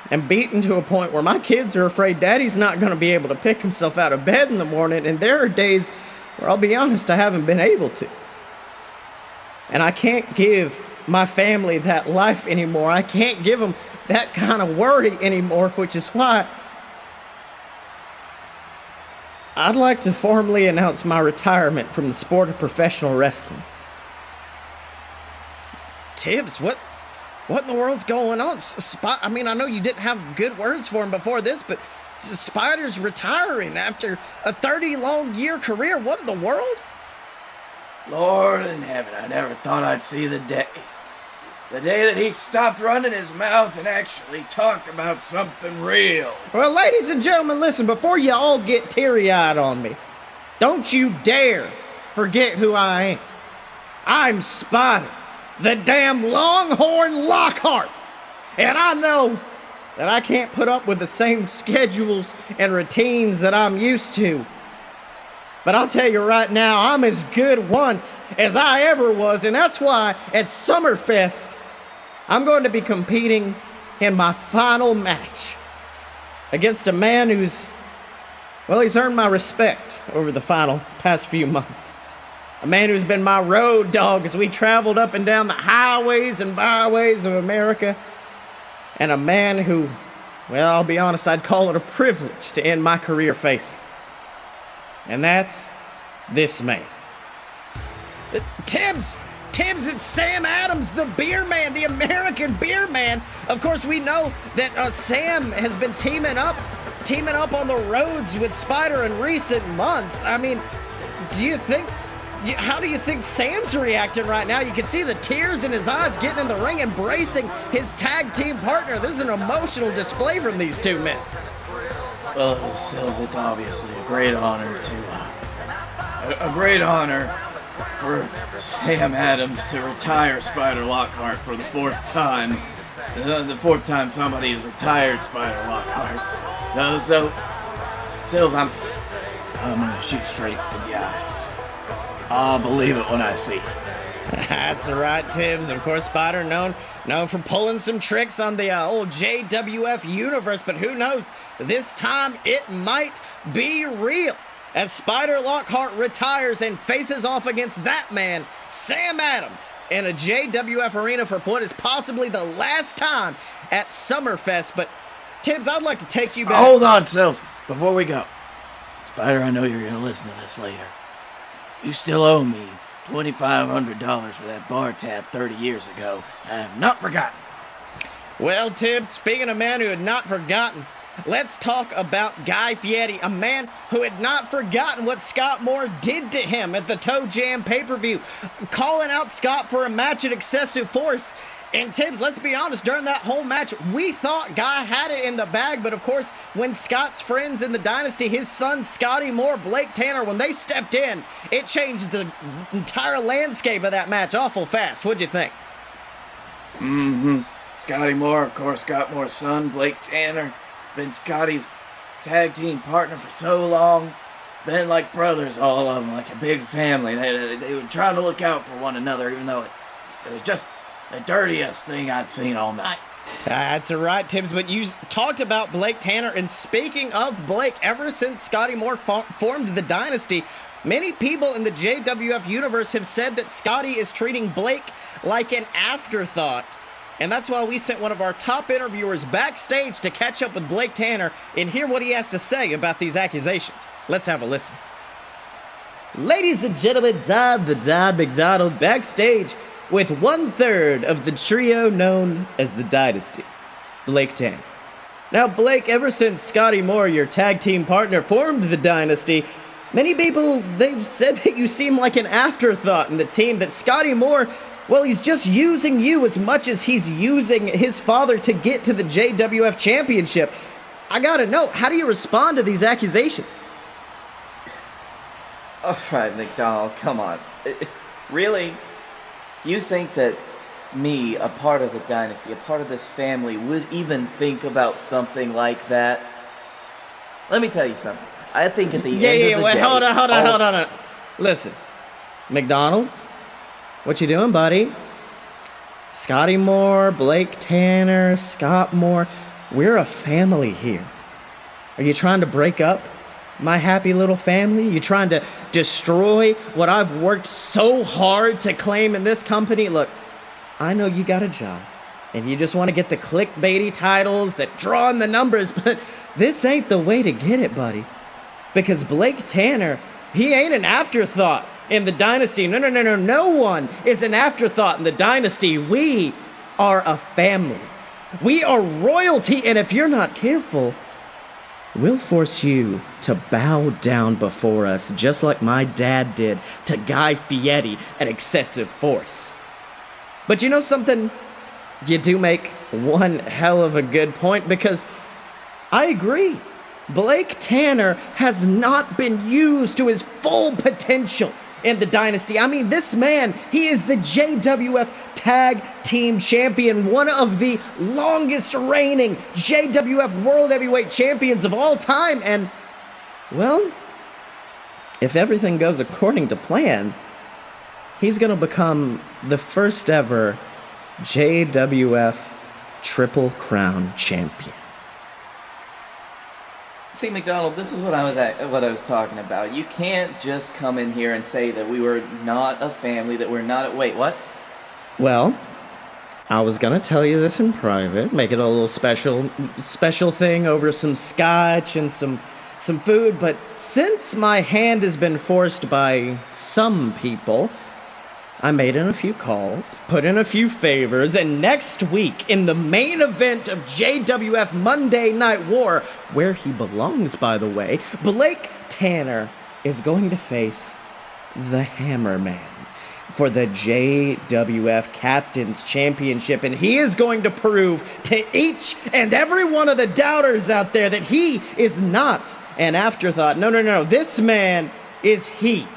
and beaten to a point where my kids are afraid Daddy's not going to be able to pick himself out of bed in the morning, and there are days where I'll be honest, I haven't been able to. And I can't give my family that life anymore. I can't give them that kind of worry anymore, which is why I'd like to formally announce my retirement from the sport of professional wrestling. Tibbs, what in the world's going on? I mean, I know you didn't have good words for him before this, but Spider's retiring after a 30-long-year career. What in the world? Lord in heaven, I never thought I'd see the day. The day that he stopped running his mouth and actually talked about something real. Well, ladies and gentlemen, listen, before you all get teary-eyed on me, don't you dare forget who I am. I'm Spider, the damn Longhorn Lockhart. And I know that I can't put up with the same schedules and routines that I'm used to. But I'll tell you right now, I'm as good once as I ever was, and that's why at Summerfest, I'm going to be competing in my final match against a man who's, well, he's earned my respect over the past few months. A man who's been my road dog as we traveled up and down the highways and byways of America. And a man who, well, I'll be honest, I'd call it a privilege to end my career facing. And that's this man. Tibbs, it's Sam Adams, the beer man, the American beer man. Of course, we know that Sam has been teaming up on the roads with Spider in recent months. I mean, how do you think Sam's reacting right now? You can see the tears in his eyes, getting in the ring, embracing his tag team partner. This is an emotional display from these two men. Well, it's obviously a great honor for Sam Adams to retire Spider Lockhart for the fourth time. The fourth time somebody has retired Spider Lockhart. Sills, I'm gonna shoot straight with the eye. I'll believe it when I see it. That's right, Tibbs. Of course, Spider known for pulling some tricks on the old JWF universe, but who knows? This time it might be real as Spider Lockhart retires and faces off against that man, Sam Adams, in a JWF arena for what is possibly the last time at Summerfest. But Tibbs, I'd like to take you back. Hold on, Sills. Before we go. Spider, I know you're going to listen to this later. You still owe me $2,500 for that bar tab 30 years ago. I have not forgotten. Well, Tibbs, speaking of man who had not forgotten, let's talk about Guy Fieri, a man who had not forgotten what Scott Moore did to him at the Toe Jam pay-per-view, calling out Scott for a match at excessive force. And Tibbs, let's be honest, during that whole match, we thought Guy had it in the bag, but of course, when Scott's friends in the Dynasty, his son Scottye Moore, Blake Tanner, when they stepped in, it changed the entire landscape of that match awful fast. What'd you think? Scottye Moore, of course, Scott Moore's son, Blake Tanner, been Scotty's tag team partner for so long. Been like brothers, all of them, like a big family. They were trying to look out for one another, even though it was just the dirtiest thing I'd seen all night. That's right, Tibbs, but you talked about Blake Tanner, and speaking of Blake, ever since Scottye Moore formed the Dynasty, many people in the JWF universe have said that Scotty is treating Blake like an afterthought. And that's why we sent one of our top interviewers backstage to catch up with Blake Tanner and hear what he has to say about these accusations. Let's have a listen. Ladies and gentlemen, Don McDonald backstage with 1/3 of the trio known as the Dynasty, Blake Tanner. Now, Blake, ever since Scottye Moore, your tag team partner, formed the Dynasty, many people, they've said that you seem like an afterthought in the team, that Scottye Moore, well, he's just using you as much as he's using his father to get to the JWF Championship. I gotta know, how do you respond to these accusations? All right, McDonald, come on. Really? You think that me, a part of the Dynasty, a part of this family, would even think about something like that? Let me tell you something. I think at the end of the day... Hold on. Listen, McDonald, what you doing, buddy? Scottye Moore, Blake Tanner, Scott Moore, we're a family here. Are you trying to break up my happy little family? You trying to destroy what I've worked so hard to claim in this company? Look, I know you got a job, and you just want to get the clickbaity titles that draw in the numbers, but this ain't the way to get it, buddy. Because Blake Tanner, he ain't an afterthought in the Dynasty. No one is an afterthought in the Dynasty. We are a family. We are royalty, and if you're not careful, we'll force you to bow down before us, just like my dad did to Guy Fieri at excessive force. But you know something? You do make one hell of a good point, because I agree. Blake Tanner has not been used to his full potential in the Dynasty. I mean, this man, he is the JWF Tag Team Champion, one of the longest reigning JWF World Heavyweight Champions of all time, and, well, if everything goes according to plan, he's gonna become the first ever JWF Triple Crown Champion. See, McDonald, this is what I was talking about. You can't just come in here and say that we were not a family, that we're not... Wait, what? Well, I was gonna tell you this in private, make it a little special thing over some scotch and some food, but since my hand has been forced by some people, I made in a few calls, put in a few favors, and next week, in the main event of JWF Monday Night War, where he belongs, by the way, Blake Tanner is going to face the Hammerman for the JWF Captain's Championship, and he is going to prove to each and every one of the doubters out there that he is not an afterthought. No, this man is he.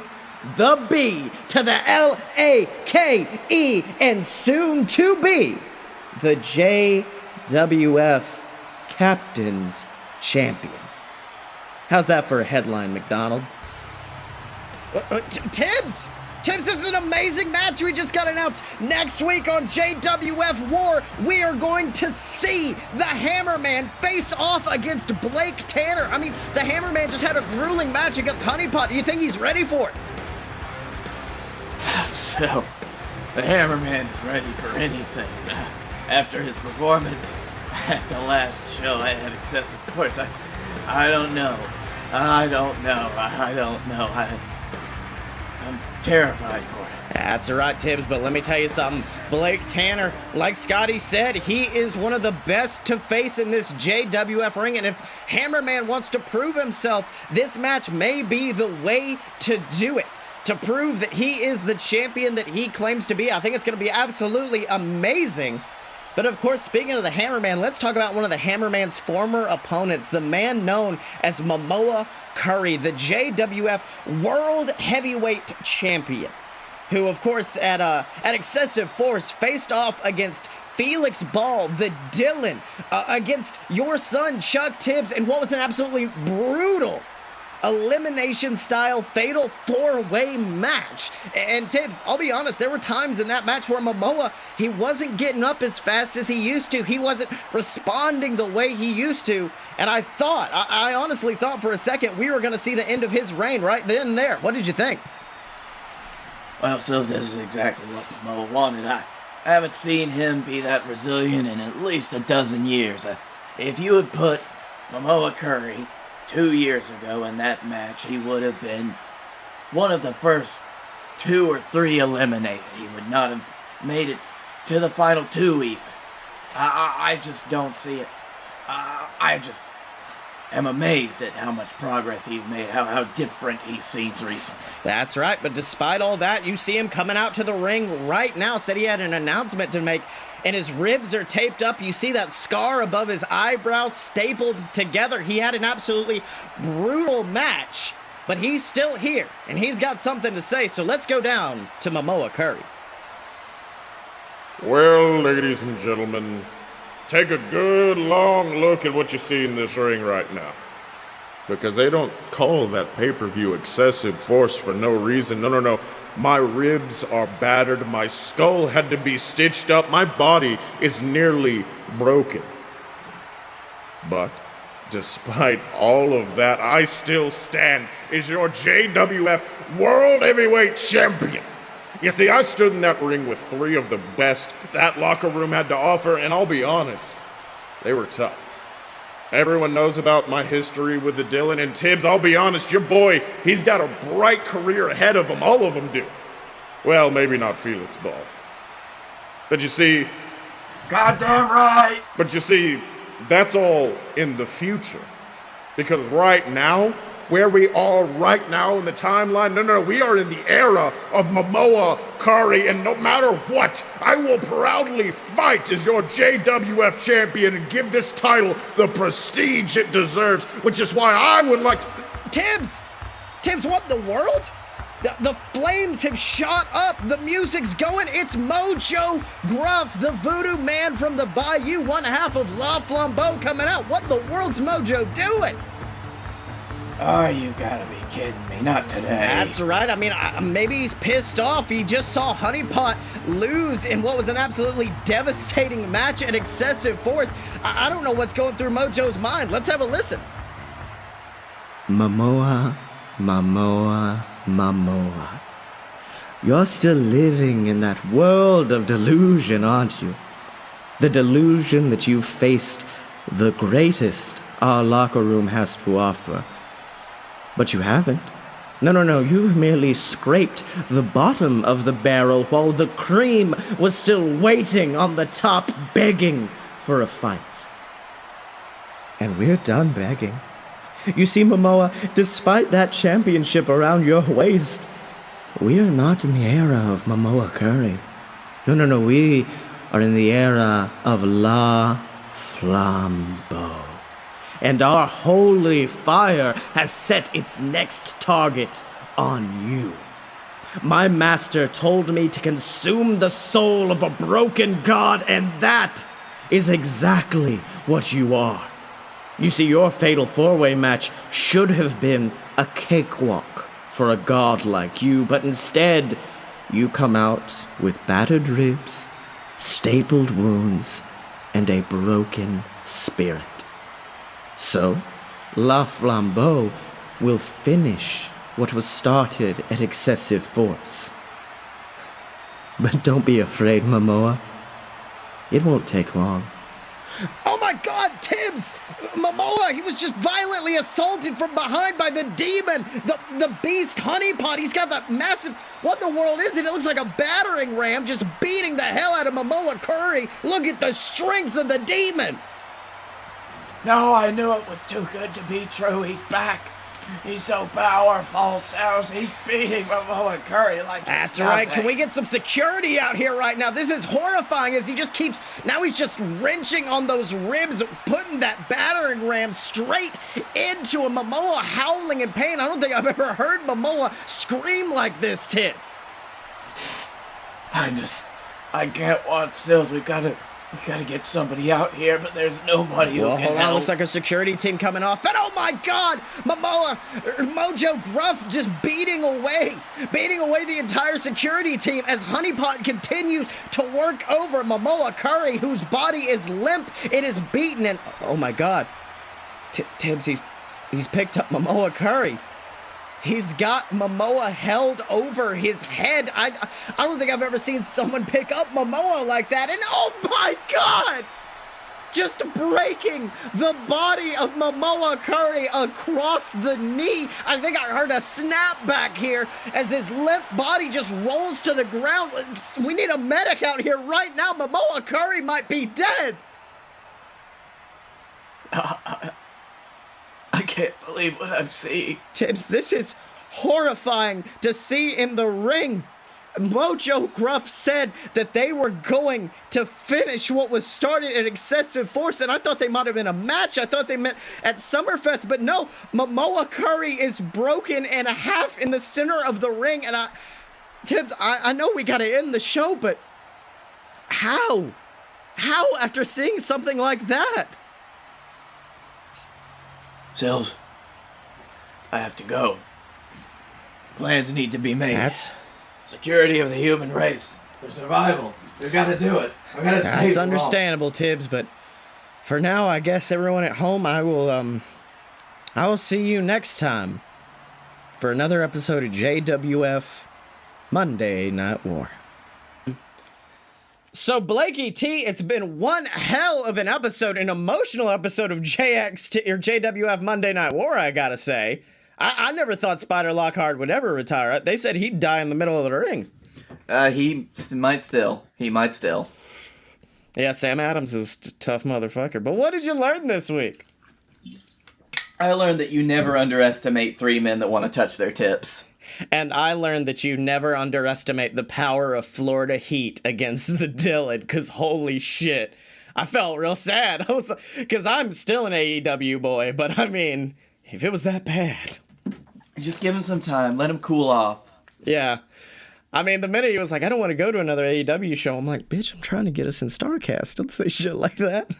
The B to the L-A-K-E, and soon to be the JWF Captain's Champion. How's that for a headline, McDonald? Tibbs, this is an amazing match we just got announced. Next week on JWF War, we are going to see the Hammerman face off against Blake Tanner. I mean, the Hammerman just had a grueling match against Honeypot. Do you think he's ready for it? So, the Hammerman is ready for anything. After his performance at the last show I had excessive force. I don't know. I'm terrified for it. That's right, Tibbs, but let me tell you something. Blake Tanner, like Scottye said, he is one of the best to face in this JWF ring, and if Hammerman wants to prove himself, this match may be the way to do it. To prove that he is the champion that he claims to be. I think it's going to be absolutely amazing. But of course, speaking of the Hammerman, let's talk about one of the Hammerman's former opponents, the man known as Momoa Curry, the JWF World Heavyweight Champion, who, of course, at Excessive Force, faced off against Felix Ball, the Dylan, against your son, Chuck Tibbs, in what was an absolutely brutal elimination-style fatal four-way match. And Tibbs, I'll be honest, there were times in that match where Momoa, he wasn't getting up as fast as he used to. He wasn't responding the way he used to. And I honestly thought for a second we were going to see the end of his reign right then and there. What did you think? Well, so this is exactly what Momoa wanted. I haven't seen him be that resilient in at least a dozen years. If you had put Momoa Curry 2 years ago in that match, he would have been one of the first 2 or 3 eliminated. He would not have made it to the final 2 even. I just don't see it. I just am amazed at how much progress he's made, how different he seems recently. That's right, but despite all that, you see him coming out to the ring right now. Said he had an announcement to make, and his ribs are taped up. You see that scar above his eyebrow stapled together. He had an absolutely brutal match, but he's still here, and he's got something to say, so let's go down to Momoa Curry. Well, ladies and gentlemen, take a good long look at what you see in this ring right now. Because they don't call that pay-per-view Excessive Force for no reason. No. My ribs are battered. My skull had to be stitched up. My body is nearly broken. But despite all of that, I still stand as your JWF World Heavyweight Champion. You see, I stood in that ring with 3 of the best that locker room had to offer, and I'll be honest, they were tough. Everyone knows about my history with the Dylan and Tibbs. I'll be honest, your boy, he's got a bright career ahead of him. All of them do. Well, maybe not Felix Ball. But you see... Goddamn right! But you see, that's all in the future. Because right now, where we are right now in the timeline, no, we are in the era of Momoa Curry, and no matter what, I will proudly fight as your JWF champion and give this title the prestige it deserves, which is why I would like to... Tibbs, what in the world? The flames have shot up. The music's going. It's Mojo Gruff, the voodoo man from the Bayou, one half of La Flambeau coming out. What in the world's Mojo doing? Oh, you gotta be kidding me. Not today. That's right. I mean, maybe he's pissed off. He just saw Honeypot lose in what was an absolutely devastating match at Excessive Force. I don't know what's going through Mojo's mind. Let's have a listen. Momoa. You're still living in that world of delusion, aren't you? The delusion that you've faced the greatest our locker room has to offer. But you haven't. No, you've merely scraped the bottom of the barrel while the cream was still waiting on the top, begging for a fight. And we're done begging. You see, Momoa, despite that championship around your waist, we are not in the era of Momoa Curry. No, we are in the era of La Flambeau. And our holy fire has set its next target on you. My master told me to consume the soul of a broken god, and that is exactly what you are. You see, your fatal four-way match should have been a cakewalk for a god like you, but instead, you come out with battered ribs, stapled wounds, and a broken spirit. So, La Flambeau will finish what was started at Excessive Force. But don't be afraid, Momoa. It won't take long. Oh my Tibbs, Momoa, he was just violently assaulted from behind by the demon, the beast honeypot. He's got that massive, what the world is it? It looks like a battering ram just beating the hell out of Momoa Curry. Look at the strength of the demon. No, I knew it was too good to be true. He's back. He's so powerful, Sales. He's beating Momoa Curry like That's right. Can we get some security out here right now? This is horrifying as he just keeps, now he's just wrenching on those ribs, putting that battering ram straight into a Momoa howling in pain. I don't think I've ever heard Momoa scream like this, Tibbs. I can't watch Sales. We gotta get somebody out here, but there's nobody who can Hold on, help. looks like a security team coming off. But oh my God, Mojo Gruff just beating away the entire security team as Honeypot continues to work over Momoa Curry, whose body is limp. It is beaten, and oh my God, Tibbs, he's picked up Momoa Curry. He's got Momoa held over his head. I don't think I've ever seen someone pick up Momoa like that. And oh my God! Just breaking the body of Momoa Curry across the knee. I think I heard a snap back here as his limp body just rolls to the ground. We need a medic out here right now. Momoa Curry might be dead. I can't believe what I'm seeing. Tibbs, this is horrifying to see in the ring. Mojo Gruff said that they were going to finish what was started at Excessive Force, and I thought they might have been a match. I thought they meant at Summerfest, but no, Momoa Curry is broken in half in the center of the ring, and Tibbs, I know we gotta end the show, but how? How after seeing something like that? Sills, I have to go. Plans need to be made. That's security of the human race. Their survival. We gotta do it. We gotta save That's them understandable, Tibbs, but for now, I guess everyone at home, I will see you next time for another episode of JWF Monday Night War. So, Blakey T, it's been one hell of an episode, an emotional episode of JWF Monday Night War, I gotta say. I never thought Spider Lockhart would ever retire. They said he'd die in the middle of the ring. He might still. Yeah, Sam Adams is a tough motherfucker. But what did you learn this week? I learned that you never underestimate 3 men that want to touch their tips. And I learned that you never underestimate the power of Florida Heat against the Dillon, because holy shit, I felt real sad. Because I'm still an AEW boy, but I mean, if it was that bad. Just give him some time. Let him cool off. Yeah. I mean, the minute he was like, I don't want to go to another AEW show, I'm like, bitch, I'm trying to get us in StarCast. Don't say shit like that.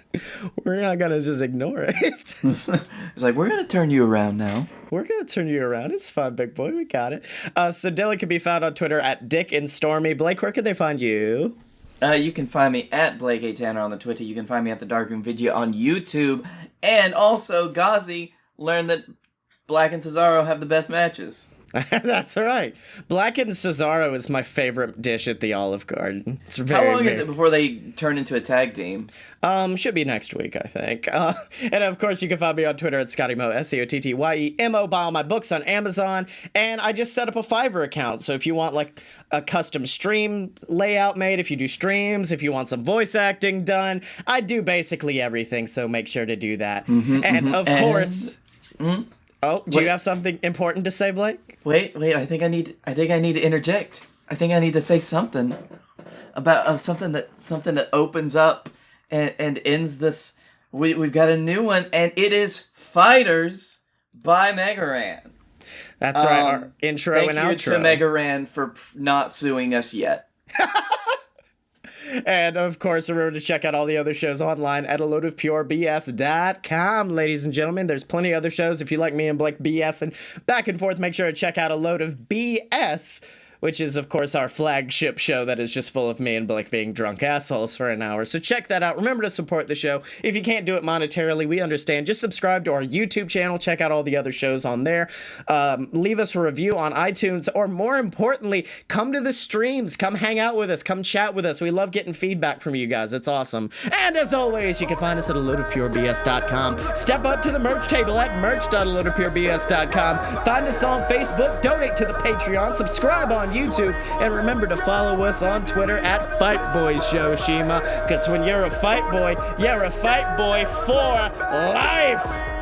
We're not going to just ignore it. It's like, we're going to turn you around now. We're going to turn you around. It's fine, big boy. We got it. So Dylan can be found on Twitter at Dick and Stormy. Blake, where can they find you? You can find me at Blake A. Tanner on the Twitter. You can find me at The Darkroom Video on YouTube. And also, Ghazi learned that Black and Cesaro have the best matches. That's right. Black and Cesaro is my favorite dish at the Olive Garden. It's very. How long is it before they turn into a tag team? Should be next week, I think. And of course, you can find me on Twitter at Scottye Moore, SCOTTYEMO. Buy all my books on Amazon, and I just set up a Fiverr account. So if you want like a custom stream layout made, if you do streams, if you want some voice acting done, I do basically everything. So make sure to do that. Of course. Oh, do you have something important to say, Blake? Wait, I think I need to interject. I think I need to say something about something that opens up and ends this. We've got a new one, and it is Fighters by Megaran. That's right, our intro and outro. Thank you to Megaran for not suing us yet. And, of course, remember to check out all the other shows online at aloadofpurebs.com, ladies and gentlemen. There's plenty of other shows. If you like me and Blake BS and back and forth, make sure to check out A Load of BS which is, of course, our flagship show that is just full of me and Blake being drunk assholes for an hour. So check that out. Remember to support the show. If you can't do it monetarily, we understand. Just subscribe to our YouTube channel. Check out all the other shows on there. Leave us a review on iTunes, or more importantly, come to the streams. Come hang out with us. Come chat with us. We love getting feedback from you guys. It's awesome. And as always, you can find us at aloadofpurebs.com. Step up to the merch table at merch.aloadofpurebs.com. Find us on Facebook. Donate to the Patreon. Subscribe on YouTube. And remember to follow us on Twitter at FightBoysShowshima. Because when you're a fight boy, you're a fight boy for life.